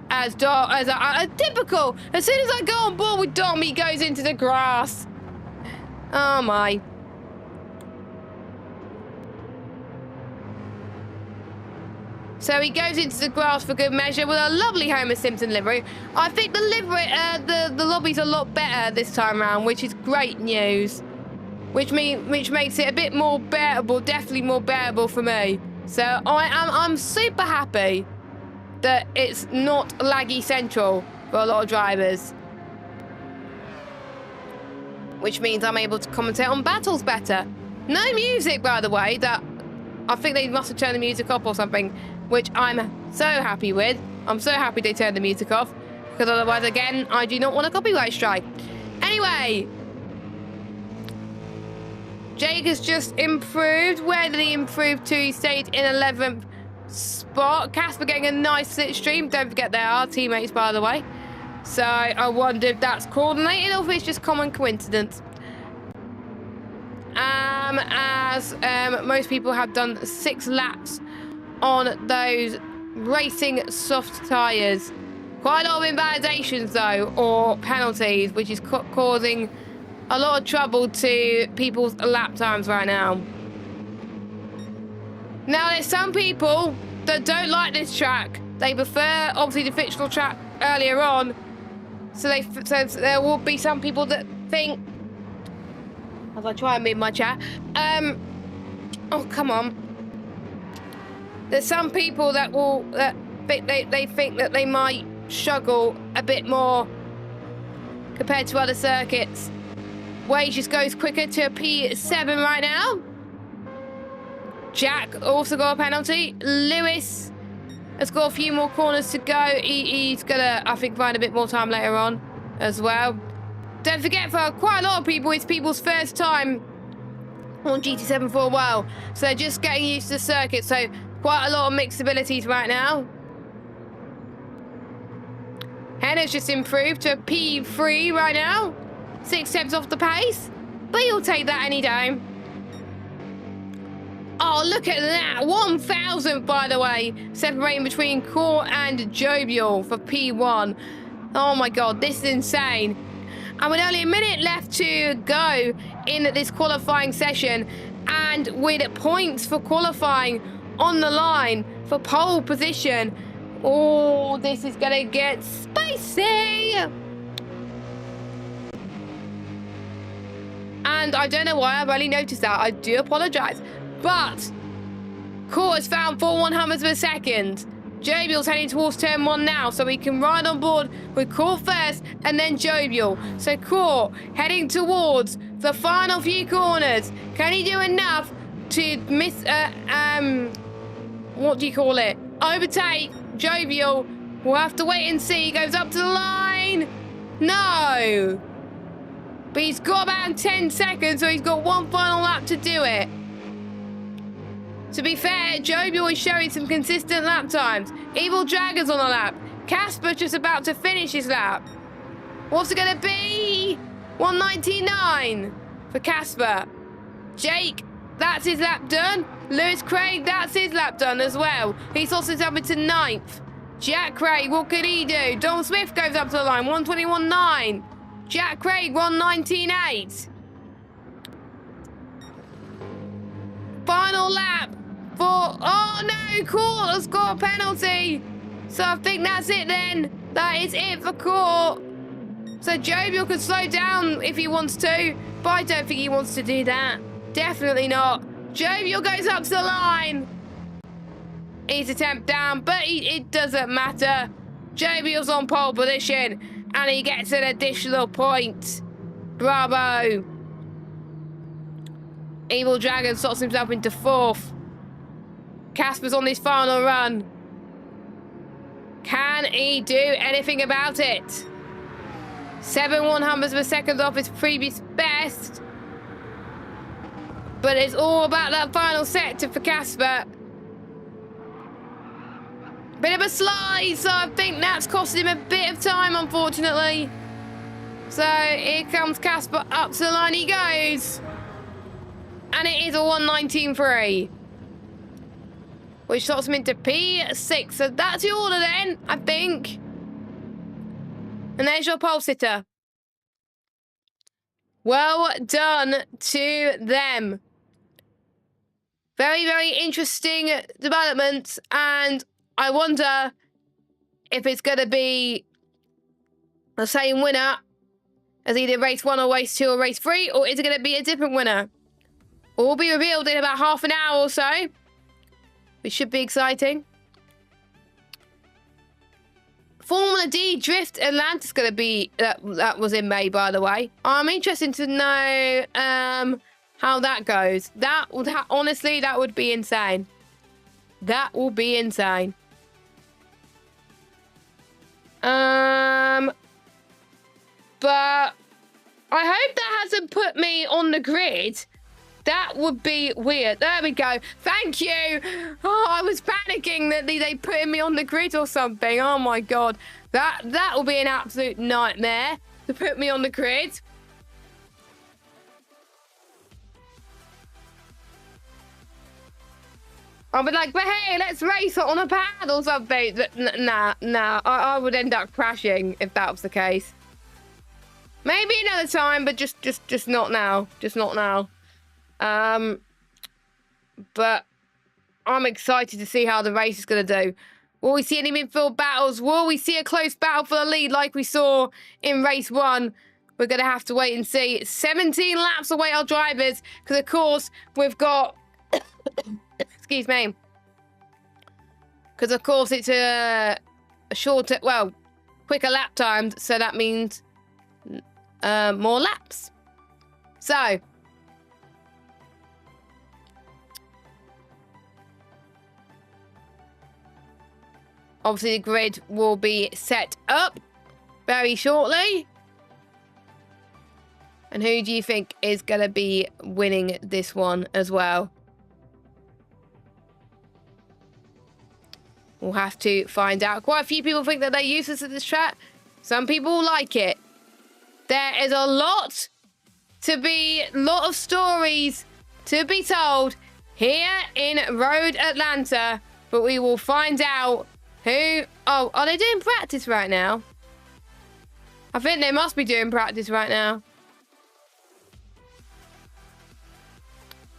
As a typical. As soon as I go on board with Dom, he goes into the grass. Oh my. So he goes into the grass for good measure with a lovely Homer Simpson livery. I think the livery, the lobby's a lot better this time around, which is great news. Which makes it a bit more bearable, definitely more bearable for me. So I'm super happy that it's not laggy central for a lot of drivers. Which means I'm able to commentate on battles better. No music, by the way, that I think they must have turned the music off or something, which I'm so happy with. I'm so happy they turned the music off, because otherwise, again, I do not want a copyright strike. Anyway, Jake has just improved. Where did he improve to? He stayed in 11th spot. Casper getting a nice slipstream. Don't forget they are teammates, by the way. So I wonder if that's coordinated or if it's just common coincidence. As most people have done 6 laps on those racing soft tyres. Quite a lot of invalidations though, or penalties, which is causing a lot of trouble to people's lap times right now. Now there's some people that don't like this track. They prefer obviously the fictional track earlier on. So there will be some people that think, as I try and move my chat, oh come on. There's some people that they think that they might struggle a bit more compared to other circuits. Wade just goes quicker to a P7 right now. Jack also got a penalty. Lewis has got a few more corners to go. He's gonna, I think, find a bit more time later on as well. Don't forget, for quite a lot of people, it's people's first time on GT7 for a while. So they're just getting used to the circuit. So quite a lot of mixed abilities right now. Henna's just improved to a P3 right now. 6 tenths off the pace. But you'll take that any day. Oh, look at that. 1,000, by the way. Separating between Core and Jovial for P1. Oh, my God. This is insane. And with only a minute left to go in this qualifying session, and with points for qualifying on the line for pole position, oh, this is going to get spicy. And I don't know why I've only noticed that. I do apologise. But Core has found 4/100ths of a second. Jovial's heading towards turn 1 now, so we can ride on board with Core first and then Jovial. So Core heading towards the final few corners. Can he do enough to miss, what do you call it? Overtake Jovial. We'll have to wait and see. He goes up to the line. No. But he's got about 10 seconds, so he's got one final lap to do it. To be fair, Jovial is showing some consistent lap times. Evil Dragon's on a lap. Casper just about to finish his lap. What's it going to be? 199 for Casper. Jake, that's his lap done. Lewis Craig, that's his lap done as well. He's also himself into 9th. Jack Craig, what could he do? Don Smith goes up to the line, 121.9. Jack Craig, 119.8. Final lap for, oh no, Court has got a penalty. So I think that's it then. That is it for Court. So Jovial could slow down if he wants to, but I don't think he wants to do that. Definitely not. Jovial goes up to the line. He's attempt down, but it doesn't matter. Jovial's on pole position, and he gets an additional point. Bravo. Evil Dragon slots himself into 4th. Casper's on this final run. Can he do anything about it? 7/100ths of a second off his previous best. But it's all about that final sector for Casper. Bit of a slide, so I think that's costing him a bit of time, unfortunately. So here comes Casper, up to the line he goes. And it is a 119.3. Which slots him into P6. So that's your order then, I think. And there's your pole sitter. Well done to them. Very, very interesting developments. And I wonder if it's going to be the same winner as either race 1 or race 2 or race 3. Or is it going to be a different winner? All will be revealed in about half an hour or so. Which should be exciting. Formula D Drift Atlanta's going to be... That was in May, by the way. I'm interested to know how that goes. That would honestly, that would be insane. That will be insane. But I hope that hasn't put me on the grid. That would be weird. There we go. Thank you. Oh, I was panicking that they put me on the grid or something. Oh my God. That will be an absolute nightmare to put me on the grid. I'll be like, but hey, let's race on a pad or something. Nah. I would end up crashing if that was the case. Maybe another time, but just not now. Just not now. But I'm excited to see how the race is going to do. Will we see any midfield battles? Will we see a close battle for the lead like we saw in race 1? We're going to have to wait and see. 17 laps away our drivers, because of course we've got excuse me, because of course it's a shorter, well, quicker lap times, so that means more laps. So Obviously, the grid will be set up very shortly. And who do you think is going to be winning this one as well? We'll have to find out. Quite a few people think that they're useless at this track. Some people like it. There is a lot of stories to be told here in Road Atlanta. But we will find out who... Oh, are they doing practice right now? I think they must be doing practice right now.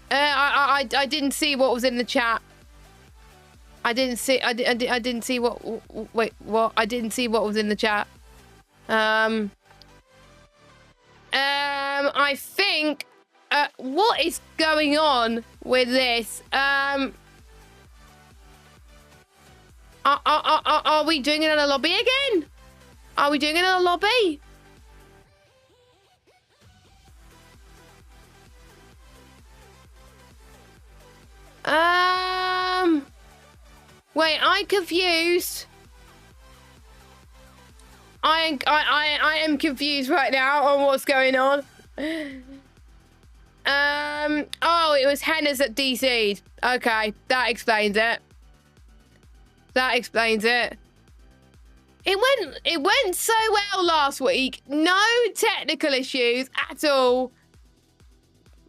I didn't see what was in the chat. I didn't see what... Wait, what? I didn't see what was in the chat. I think... what is going on with this? Are we doing it in a lobby again? Are we doing it in a lobby? Wait, I'm confused. I am confused right now on what's going on. Oh, it was Henna's that DC'd. Okay, that explains it. That explains it. It went so well last week. No technical issues at all.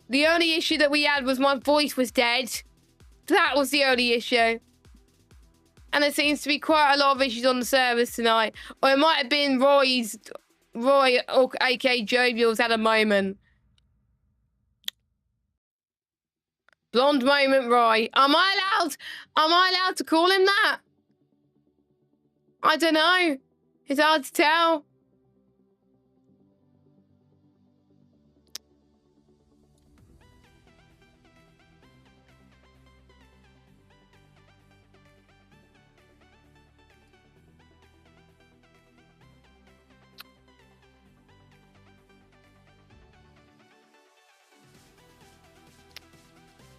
The only issue that we had was my voice was dead. That was the only issue. And there seems to be quite a lot of issues on the service tonight. Or it might have been Roy, or aka Jovial's had a moment. Blonde moment, Roy. Am I allowed to call him that? I don't know. It's hard to tell.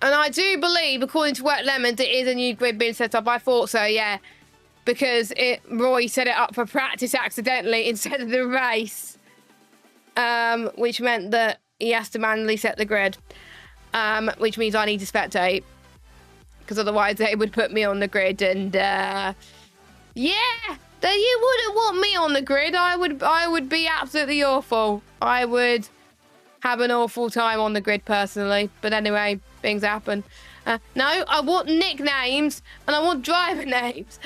And I do believe, according to Wet Lemon, there is a new grid being set up. I thought so, yeah. Because Roy set it up for practice accidentally instead of the race. Which meant that he has to manually set the grid. Which means I need to spectate. Because otherwise they would put me on the grid and... yeah! You wouldn't want me on the grid. I would be absolutely awful. I would have an awful time on the grid personally. But anyway, things happen. No, I want nicknames and I want driver names.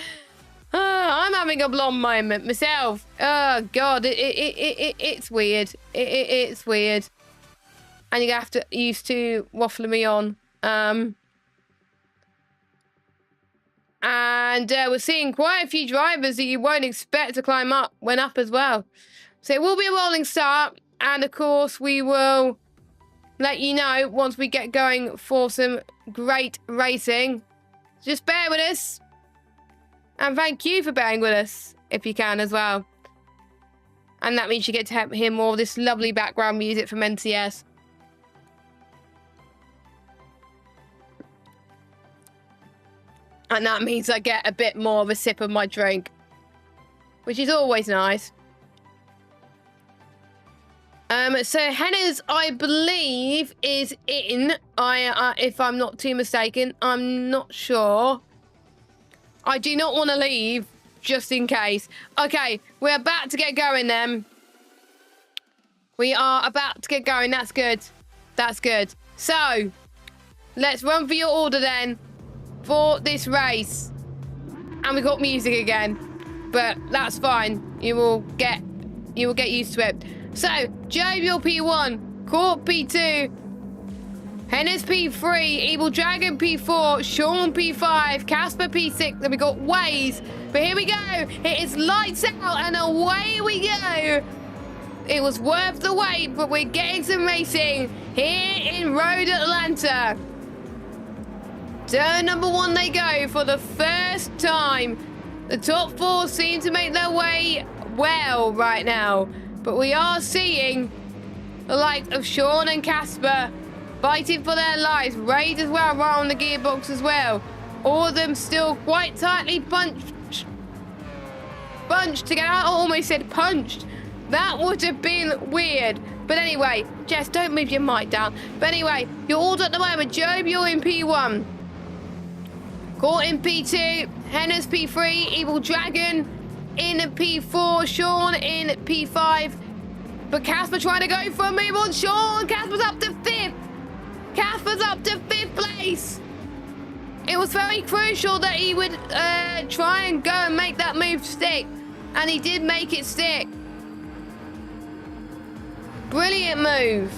I'm having a blonde moment myself. Oh God, it's weird. It's weird, and you have to used to waffling me on. And we're seeing quite a few drivers that you won't expect to climb up went up as well. So it will be a rolling start, and of course we will let you know once we get going for some great racing. Just bear with us. And thank you for bearing with us, if you can, as well. And that means you get to hear more of this lovely background music from NCS. And that means I get a bit more of a sip of my drink, which is always nice. So Henna's, I believe, is in. If I'm not too mistaken, I'm not sure. I do not want to leave, just in case. Okay, we're about to get going then. We are about to get going. That's good. That's good. So, let's run for your order then for this race. And we got music again. But that's fine. You will get used to it. So, Jovial P1, Court P2, Hennes P3, Evil Dragon P4, Sean P5, Casper P6, and we got Waze. But here we go. It is lights out and away we go. It was worth the wait, but we're getting some racing here in Road Atlanta. Turn number 1 they go for the first time. The top 4 seem to make their way well right now. But we are seeing the likes of Sean and Casper fighting for their lives. Raid as well, right on the gearbox as well. All of them still quite tightly bunched punched to get out. I almost said punched. That would have been weird. But anyway, Jess, don't move your mic down. But anyway, you're all at the moment. Job, you're in P1. Court in P2. Henna's P3. Evil Dragon in P4. Sean in P5. But Casper trying to go for a move on Sean. Casper's up to 5th. Casper's up to 5th place. It was very crucial that he would try and go and make that move stick. And he did make it stick. Brilliant move.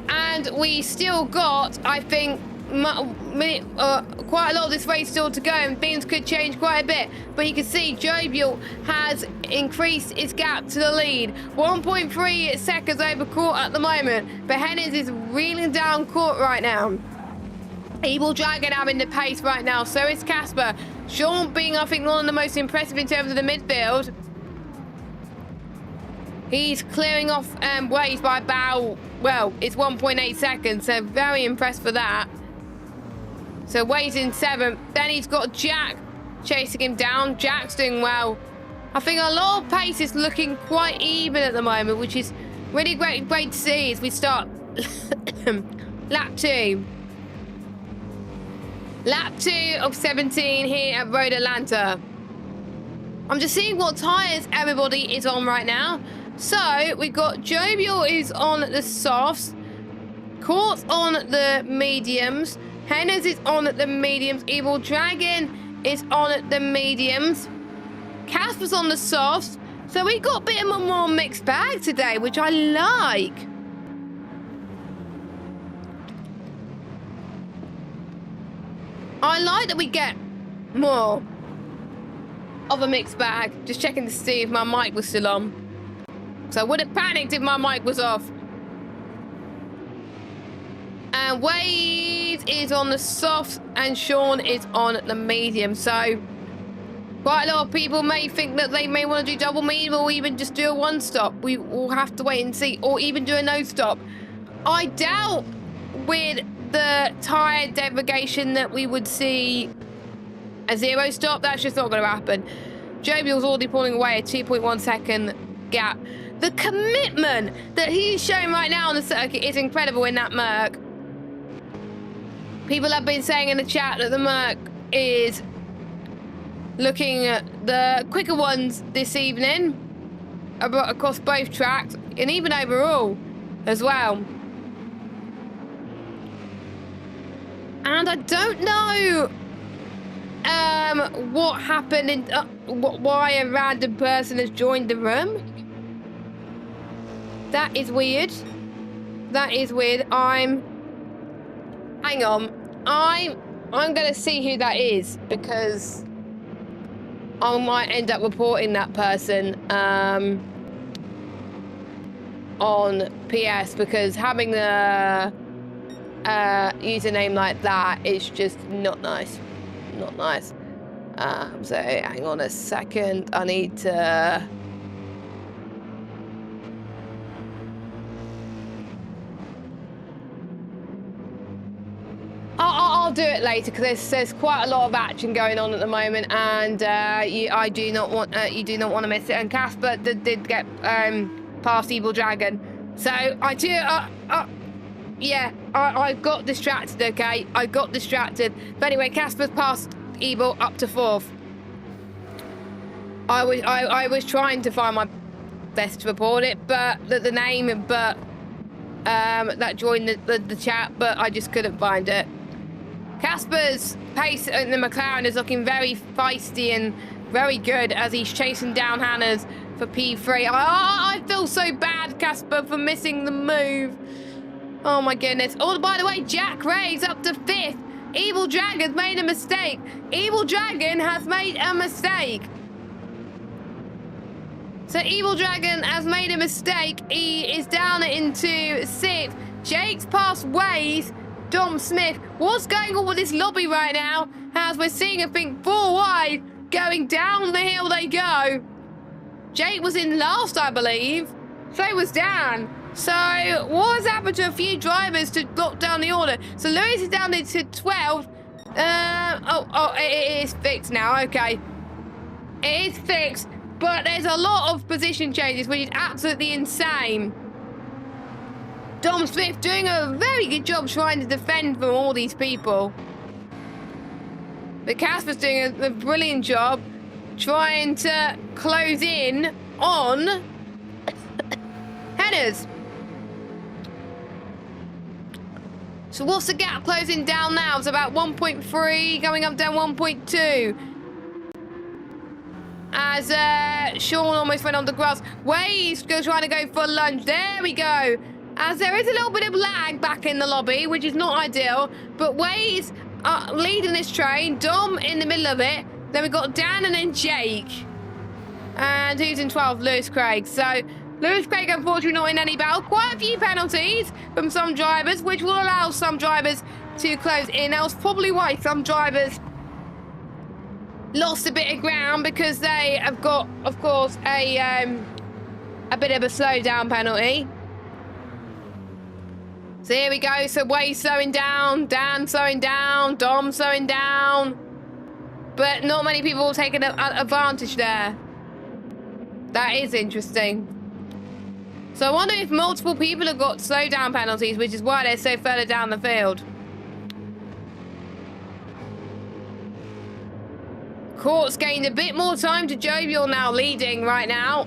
And we still got, I think, quite a lot of this race still to go, and things could change quite a bit. But you can see Jovial has increased its gap to the lead. 1.3 seconds over Court at the moment. But Hennes is reeling down Court right now. Evil Dragon having the pace right now, so is Casper. Sean being, I think, one of the most impressive in terms of the midfield. He's clearing off Waze by about, well, it's 1.8 seconds, so very impressed for that. So Waze in 7th. Then he's got Jack chasing him down. Jack's doing well. I think a lot of pace is looking quite even at the moment, which is really great to see as we start lap 2. Lap 2 of 17 here at Road Atlanta. I'm just seeing what tyres everybody is on right now. So, we've got Jovial is on the softs. Court's on the mediums. Hennes is on the mediums. Evil Dragon is on the mediums. Casper's on the softs. So, we got a bit of a more mixed bag today, which I like. I like that we get more of a mixed bag. Just checking to see if my mic was still on. So I would have panicked if my mic was off. And Wade is on the soft and Sean is on the medium. So quite a lot of people may think that they may want to do double medium or even just do a one stop. We will have to wait and see. Or even do a no stop. I doubt with the tyre degradation that we would see a 0 stop. That's just not going to happen. Jovial's already pulling away a 2.1 second gap. The commitment that he's showing right now on the circuit is incredible in that Merc. People have been saying in the chat that the Merc is looking at the quicker ones this evening across both tracks and even overall as well. And I don't know what happened in why a random person has joined the room. That is weird. That is weird. Hang on. I'm gonna see who that is because I might end up reporting that person on PS because having the username like that is just not nice. Not nice. So hang on a second. I need to. I'll do it later because there's quite a lot of action going on at the moment, and I do not want you do not want to miss it. And Casper did get past Evil Dragon, so I do. Yeah, I got distracted. Okay, I got distracted. But anyway, Casper's passed Evil up to 4th. I was trying to find my best to report it, but the name, but that joined the chat, but I just couldn't find it. Casper's pace in the McLaren is looking very feisty and very good as he's chasing down Hannah's for P3. I feel so bad, Casper, for missing the move. Oh my goodness. Oh, by the way, Jack Ray's up to 5th. Evil Dragon's made a mistake. Evil Dragon has made a mistake. So Evil Dragon has made a mistake. He is down into 6th. Jake's past Waze. Dom Smith. What's going on with this lobby right now? As we're seeing, I think, 4 wide going down the hill they go. Jake was in last, I believe. So was Dan. So, what has happened to a few drivers to lock down the order? So, Lewis is down to 12. It is fixed now. Okay. It is fixed, but there's a lot of position changes, which is absolutely insane. Dom Smith doing a very good job trying to defend from all these people. But Casper's doing a brilliant job trying to close in on Henners. So what's the gap closing down now? It's about 1.3, going up down 1.2. As Sean almost went on the grass. Wade's still trying to go for a lunge. There we go. As there is a little bit of lag back in the lobby, which is not ideal. But Wade's leading this train. Dom in the middle of it. Then we've got Dan and then Jake. And who's in 12? Lewis Craig. So Lewis Craig, unfortunately, not in any battle. Quite a few penalties from some drivers, which will allow some drivers to close in. That was probably why some drivers lost a bit of ground, because they have got, of course, a bit of a slowdown penalty. So here we go. So Wade slowing down, Dan slowing down, Dom slowing down. But not many people taking advantage there. That is interesting. So I wonder if multiple people have got slowdown penalties, which is why they're so further down the field. Court's gained a bit more time to Jovial now, leading right now.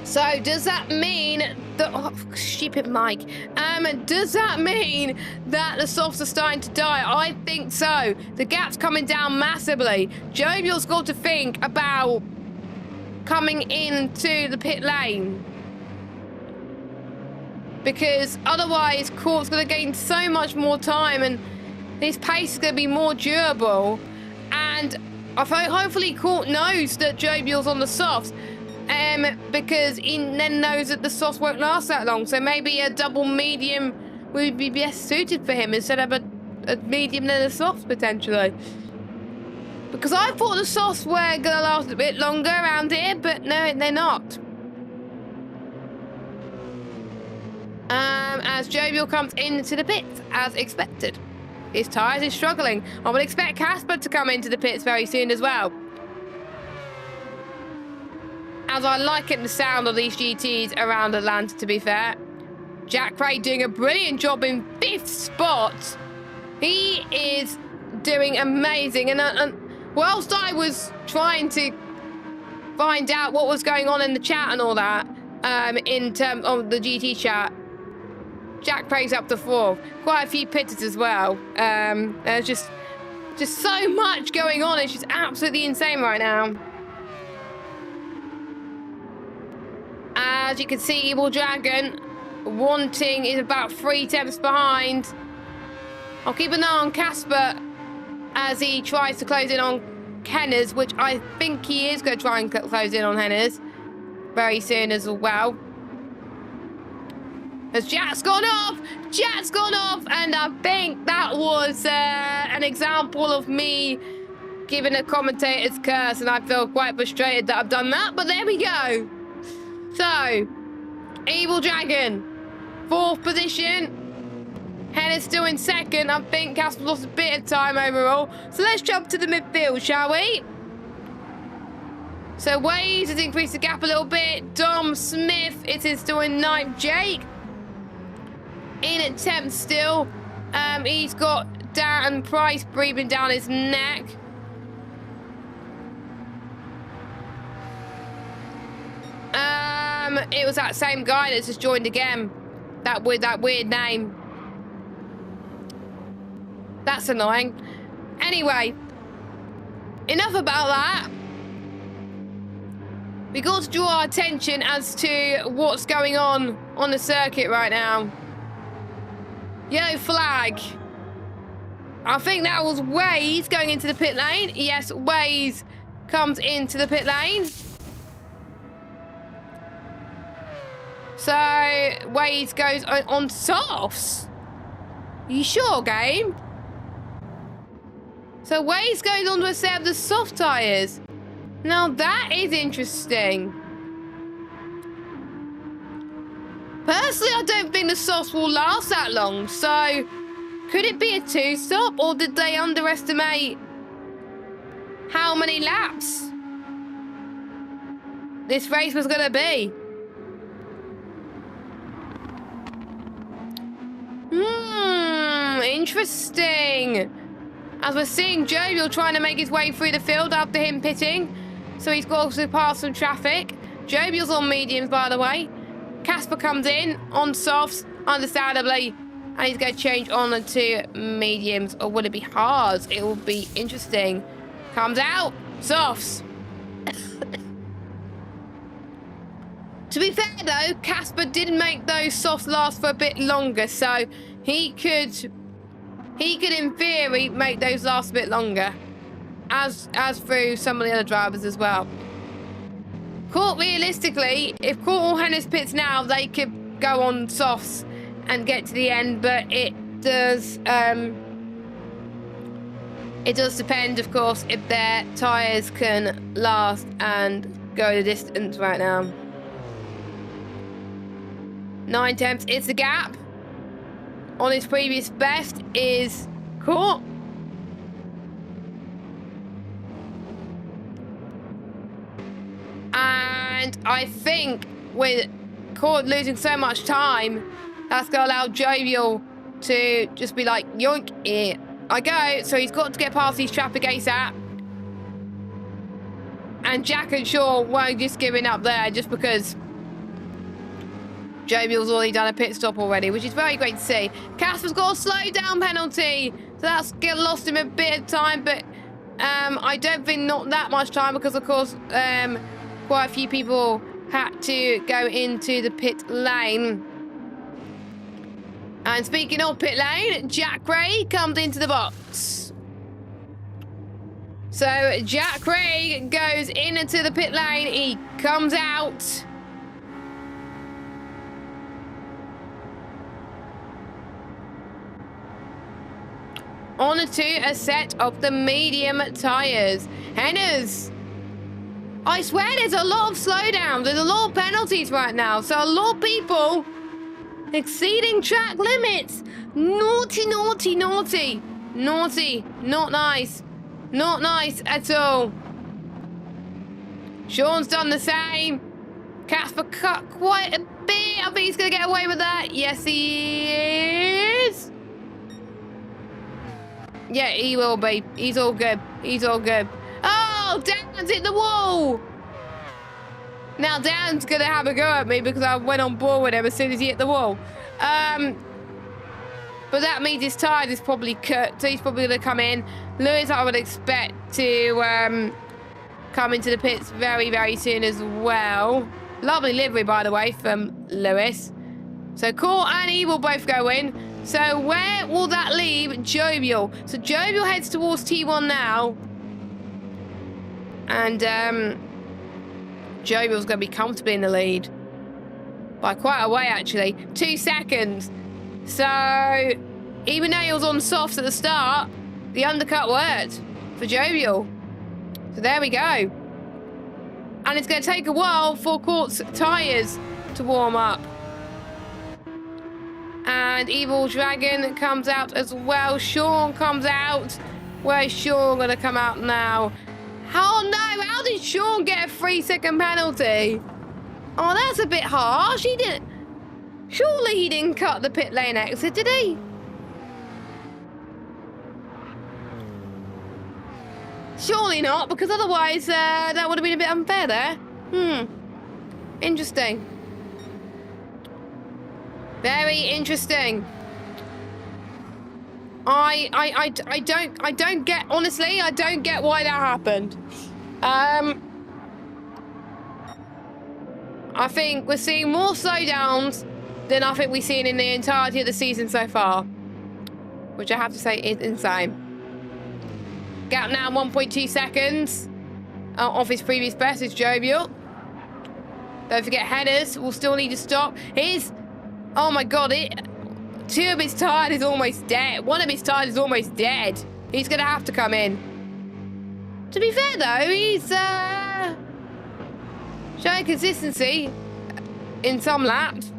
So does that mean that... Oh, stupid mic. Does that mean that the softs are starting to die? I think so. The gap's coming down massively. Jovial's got to think about coming into the pit lane, because otherwise Court's going to gain so much more time and his pace is going to be more durable. And I think hopefully Court knows that Jovial's on the softs, because he then knows that the softs won't last that long. So maybe a double medium would be best suited for him instead of a medium and a softs potentially. Because I thought the softs were going to last a bit longer around here, but no, they're not. As Jovial comes into the pits, as expected. His tyres is struggling. I would expect Casper to come into the pits very soon as well. As I like the sound of these GTs around Atlanta, to be fair. Jack Craig doing a brilliant job in 5th spot. He is doing amazing. And whilst I was trying to find out what was going on in the chat and all that, in terms of the GT chat, Jack Craig's up to 4th. Quite a few pitters as well. There's just so much going on. It's just absolutely insane right now. As you can see, Evil Dragon wanting is about 3 tenths behind. I'll keep an eye on Casper as he tries to close in on Henners, which I think he is going to try and close in on Henners very soon as well. As Jack's gone off! Jack's gone off! And I think that was an example of me giving a commentator's curse, and I feel quite frustrated that I've done that, but there we go. So, Evil Dragon, 4th position. Henners still in 2nd. I think Casper lost a bit of time overall. So let's jump to the midfield, shall we? So Waze has increased the gap a little bit. Dom Smith is still in 9th. Jake in at 10th still. He's got Dan Price breathing down his neck. It was that same guy that's just joined again. That weird name. That's annoying. Anyway, enough about that. We got to draw our attention as to what's going on the circuit right now. Yellow flag. I think that was Waze going into the pit lane. Yes, Waze comes into the pit lane. So, Waze goes on softs. You sure, game? So, Waze goes on to a set of the soft tyres. Now, that is interesting. Personally, I don't think the softs will last that long. So, could it be a 2-stop, or did they underestimate how many laps this race was going to be? Interesting. As we're seeing Jovial trying to make his way through the field after him pitting. So he's got to pass some traffic. Jovial's on mediums, by the way. Casper comes in on softs, understandably. And he's going to change on to mediums. Or would it be hards? It will be interesting. Comes out. Softs. To be fair, though, Casper did make those softs last for a bit longer. So he could in theory make those last a bit longer, as through some of the other drivers as well. Court, realistically, if Court or Hennis pits now, they could go on softs and get to the end, but it does depend, of course, if their tyres can last and go the distance right now. 9 tenths is the gap. On his previous best is Court. And I think with Court losing so much time, that's going to allow Jovial to just be like, yoink, here I go. So he's got to get past these traffic ASAP. And Jack and Shaw won't just giving up there just because Jovial's already done a pit stop already, which is very great to see. Casper's got a slow down penalty, so that's lost him a bit of time, but I don't think not that much time because, of course, quite a few people had to go into the pit lane. And speaking of pit lane, Jack Ray comes into the box. So Jack Ray goes into the pit lane. He comes out. On to a set of the medium tyres. Hennes, I swear there's a lot of slowdowns. There's a lot of penalties right now. So a lot of people exceeding track limits. Naughty, naughty, naughty. Naughty. Not nice. Not nice at all. Sean's done the same. Casper cut quite a bit. I think he's going to get away with that. Yes, he is. Yeah, he will be. He's all good. He's all good. Oh, Dan's hit the wall. Now Dan's going to have a go at me because I went on board with him as soon as he hit the wall. But that means his tyre is probably cut, so he's probably going to come in. Lewis, I would expect to come into the pits very, very soon as well. Lovely livery, by the way, from Lewis. So Court and he will both go in. So where will that leave Jovial? So Jovial heads towards T1 now. And Jovial's going to be comfortably in the lead. By quite a way, actually. 2 seconds. So even though he was on softs at the start, the undercut worked for Jovial. So there we go. And it's going to take a while for Court's tyres to warm up. And Evil Dragon comes out as well. Sean comes out. Where's Sean going to come out now? Oh no, how did Sean get a 3-second penalty? Oh, that's a bit harsh. He didn't. Surely he didn't cut the pit lane exit, did he? Surely not, because otherwise that would have been a bit unfair there. Interesting. Very interesting. I don't get, honestly, I don't get why that happened. I think we're seeing more slowdowns than I think we've seen in the entirety of the season so far, which I have to say is insane. Gap now 1.2 seconds off his previous best is Jovial. Don't forget Hennes will still need to stop. Oh my god, 2 of his tyres is almost dead. 1 of his tyres is almost dead. He's going to have to come in. To be fair, though, he's showing consistency in some laps.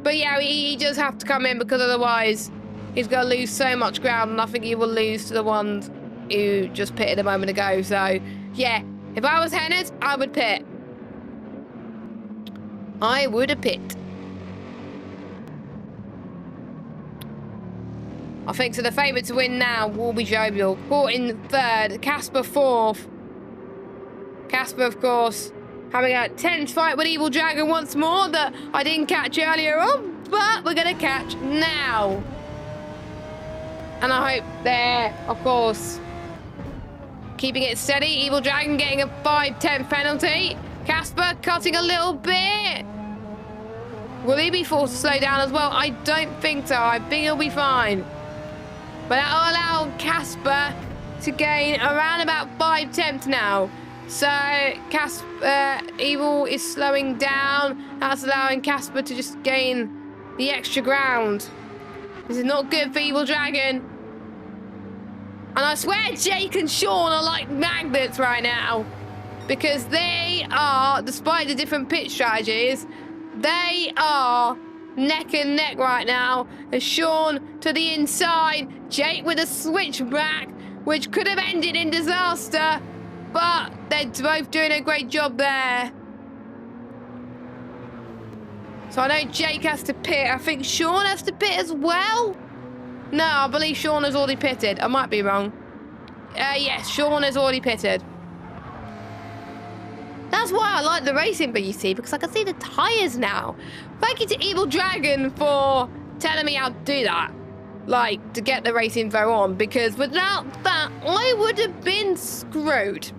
But yeah, he does have to come in because otherwise he's going to lose so much ground, and I think he will lose to the ones who just pitted a moment ago. So yeah, if I was Hennes, I would pit. I would have pit. I think so. The favourite to win now will be Jovial. Caught in third. Casper fourth. Casper, of course, having a tense fight with Evil Dragon once more that I didn't catch earlier on, but we're going to catch now. And I hope they're, of course, keeping it steady. Evil Dragon getting a 5/10 penalty. Casper cutting a little bit. Will he be forced to slow down as well? I don't think so. I think he'll be fine. But that'll allow Casper to gain around about 5/10 now. So Evil is slowing down. That's allowing Casper to just gain the extra ground. This is not good for Evil Dragon. And I swear Jake and Sean are like magnets right now. Because they are, despite the different pit strategies, they are neck and neck right now. As Sean to the inside, Jake with a switchback, which could have ended in disaster, but they're both doing a great job there. So I know Jake has to pit. I think Sean has to pit as well. No, I believe Sean has already pitted. I might be wrong. Yes, Sean has already pitted. That's why I like the racing, but you see, because I can see the tyres now. Thank you to Evil Dragon for telling me how to do that. Like, to get the race info on, because without that, I would have been screwed.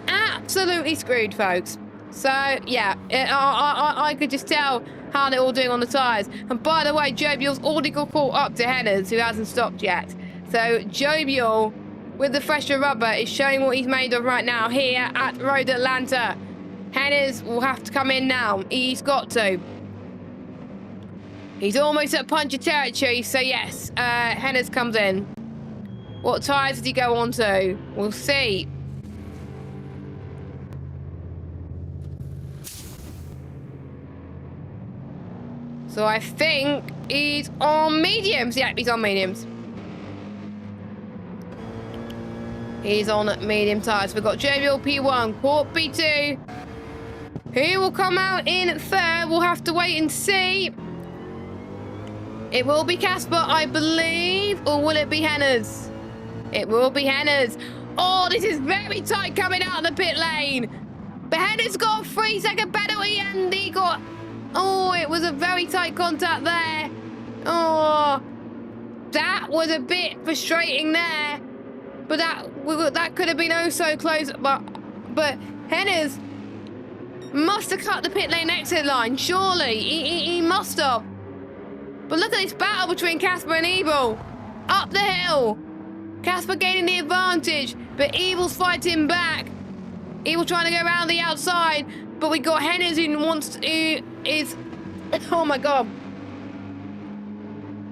Absolutely screwed, folks. So, yeah, I could just tell how they're all doing on the tyres. And by the way, Jovial's already got caught up to Hennes, who hasn't stopped yet. So, Jovial, with the fresher rubber, is showing what he's made of right now here at Road Atlanta. Hennes will have to come in now. He's got to. He's almost at puncher territory, so yes, Hennes comes in. What tyres did he go on to? We'll see. So I think he's on mediums. Yeah, he's on mediums. He's on medium tyres. We've got Jovial P1, Court P2. Who will come out in third? We'll have to wait and see. It will be Casper, I believe, or will it be Hennes? It will be Hennes. Oh, this is very tight coming out of the pit lane. But Hennes got a 3-second penalty and he got... Oh, it was a very tight contact there. Oh, that was a bit frustrating there. But that could have been oh so close. But Hennes must have cut the pit lane exit line, surely. He must have. But look at this battle between Casper and Evil. Up the hill. Casper gaining the advantage, but Evil's fighting back. Evil trying to go around the outside, but we got Hennes who is... Oh my God.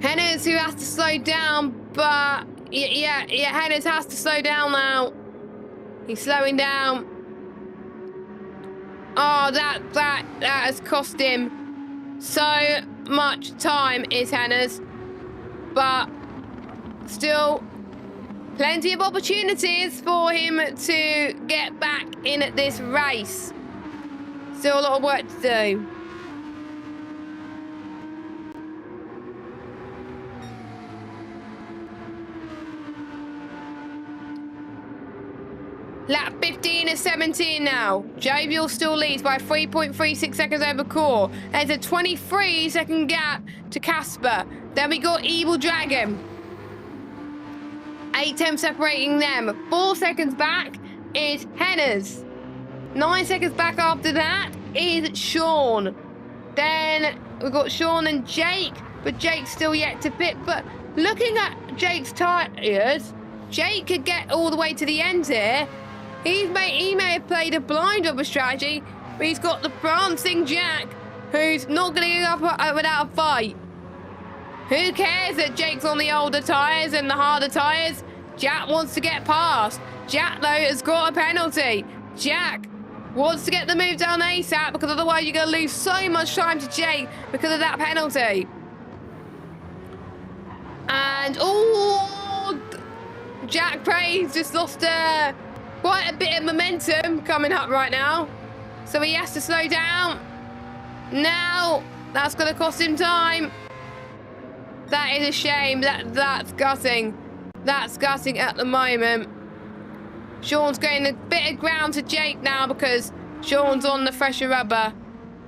Hennes who has to slow down, but... Yeah, Hennes has to slow down now. He's slowing down. Oh, that has cost him so much time, is Hennes. But still, plenty of opportunities for him to get back in this race. Still a lot of work to do. Lap 15 is 17 now. Jovial still leads by 3.36 seconds over Core. There's a 23-second gap to Casper. Then we got Evil Dragon. 8 tenths separating them. 4 seconds back is Hennes. 9 seconds back after that is Sean. Then we've got Sean and Jake, but Jake's still yet to pit. But looking at Jake's tyres, Jake could get all the way to the end here. He may have played a blind of a strategy, but he's got the prancing Jack, who's not going to get up without a fight. Who cares that Jake's on the older tyres and the harder tyres? Jack wants to get past. Jack, though, has got a penalty. Jack wants to get the move down ASAP because otherwise you're going to lose so much time to Jake because of that penalty. And, oh, Jack Praise just lost quite a bit of momentum coming up right now. So he has to slow down. Now, that's going to cost him time. That is a shame. That's gutting. That's gutting at the moment. Sean's getting a bit of ground to Jake now because Sean's on the fresher rubber.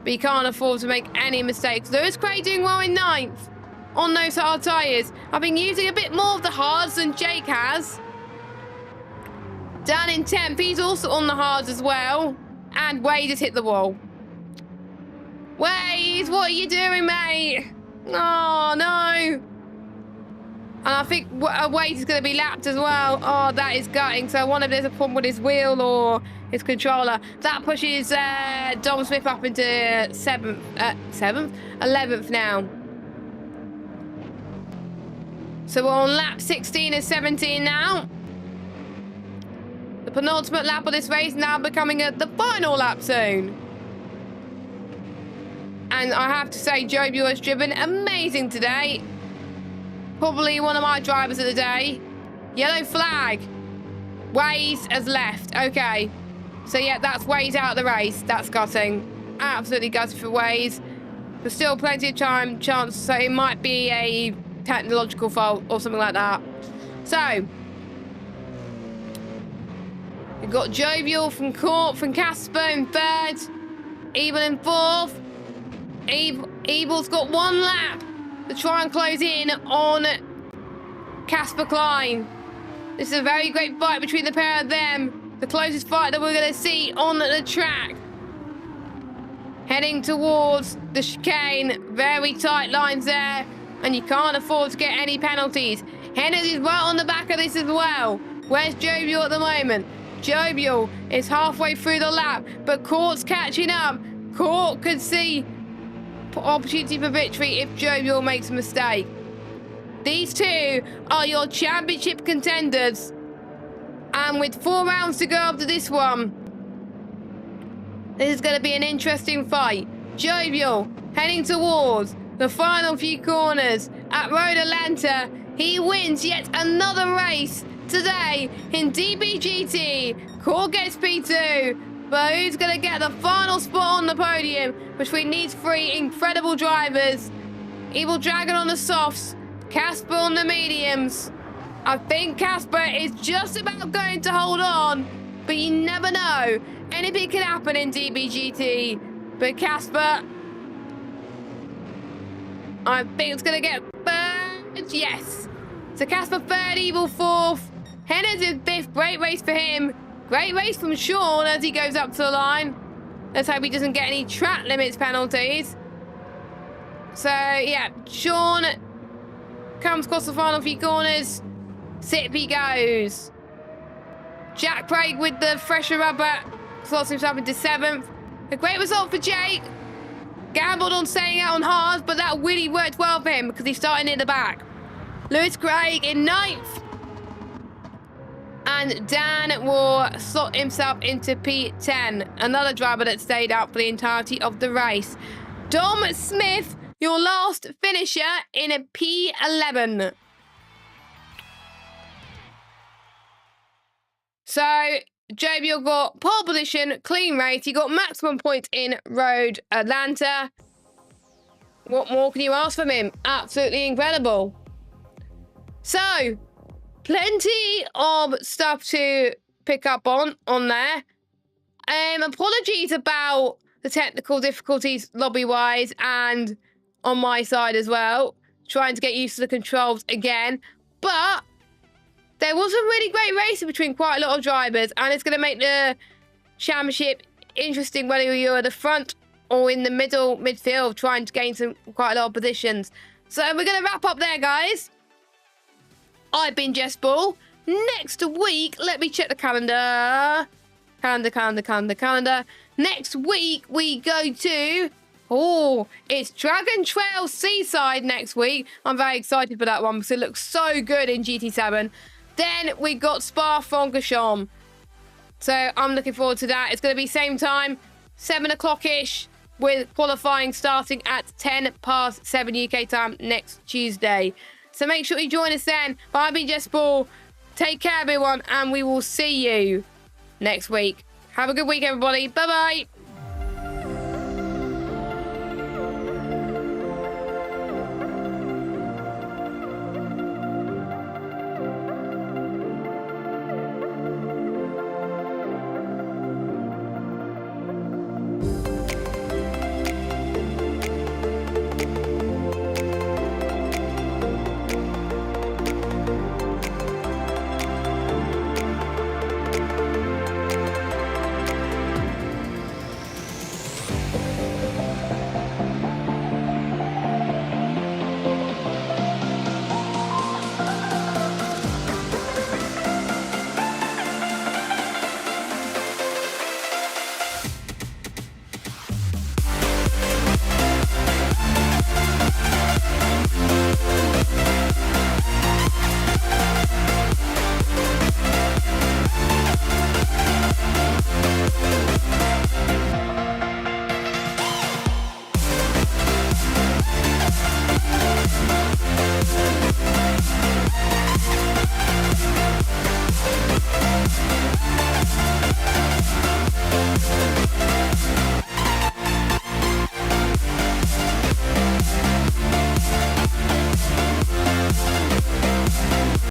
But he can't afford to make any mistakes. Lewis Craig doing well in 9th on those hard tyres. I've been using a bit more of the hards than Jake has. Dan in 10th, he's also on the hards as well. And Wade has hit the wall. Wade, what are you doing, mate? Oh, no. And I think Wade is going to be lapped as well. Oh, that is gutting. So I wonder if there's a problem with his wheel or his controller. That pushes Dom Smith up into 11th now. So we're on lap 16 and 17 now. The penultimate lap of this race now becoming the final lap soon. And I have to say, Joe Buell has driven amazing today. Probably one of my drivers of the day. Yellow flag. Waze has left. Okay. So, yeah, that's Waze out of the race. That's gutting. Absolutely gutting for Waze. There's still plenty of chance, so it might be a technological fault or something like that. So, we've got Jovial from Casper in 3rd. Evil in 4th. Evil's got 1 lap to try and close in on Casper Klein. This is a very great fight between the pair of them. The closest fight that we're going to see on the track. Heading towards the chicane. Very tight lines there. And you can't afford to get any penalties. Hennes is right on the back of this as well. Where's Jovial at the moment? Jovial is halfway through the lap. But Court's catching up. Court could see opportunity for victory if Jovial makes a mistake. These two are your championship contenders. And with 4 rounds to go after this one, this is going to be an interesting fight. Jovial heading towards the final few corners at Road Atlanta. He wins yet another race today in DBGT. Core gets P2. But who's going to get the final spot on the podium between these 3 incredible drivers? Evil Dragon on the softs, Casper on the mediums. I think Casper is just about going to hold on, but you never know. Anything can happen in DBGT. But Casper, I think it's going to get 3rd. Yes. So Casper 3rd, Evil 4th. Hennes is 5th. Great race for him. Great race from Sean as he goes up to the line. Let's hope he doesn't get any track limits penalties. So, yeah, Sean comes across the final few corners. Sip he goes. Jack Craig with the fresher rubber slots himself into 7th. A great result for Jake. Gambled on staying out on hard, but that really worked well for him because he's starting in the back. Lewis Craig in 9th. And Dan will slot himself into P10. Another driver that stayed out for the entirety of the race. Dom Smith, your last finisher in a P11. So, Jovial got pole position, clean race. He got maximum points in Road Atlanta. What more can you ask from him? Absolutely incredible. So, plenty of stuff to pick up on there. Apologies about the technical difficulties lobby-wise and on my side as well. Trying to get used to the controls again. But there was a really great race between quite a lot of drivers, and it's going to make the championship interesting whether you're at the front or in the midfield, trying to gain quite a lot of positions. So we're going to wrap up there, guys. I've been Jess Ball. Next week, let me check the calendar. Calendar. Next week, we go to... Oh, it's Dragon Trail Seaside next week. I'm very excited for that one because it looks so good in GT7. Then we got Spa-Francorchamps. So I'm looking forward to that. It's going to be same time, 7 o'clock-ish, with qualifying starting at 7 UK time next Tuesday. So make sure you join us then. But I've been Jess Ball. Take care, everyone, and we will see you next week. Have a good week, everybody. Bye-bye.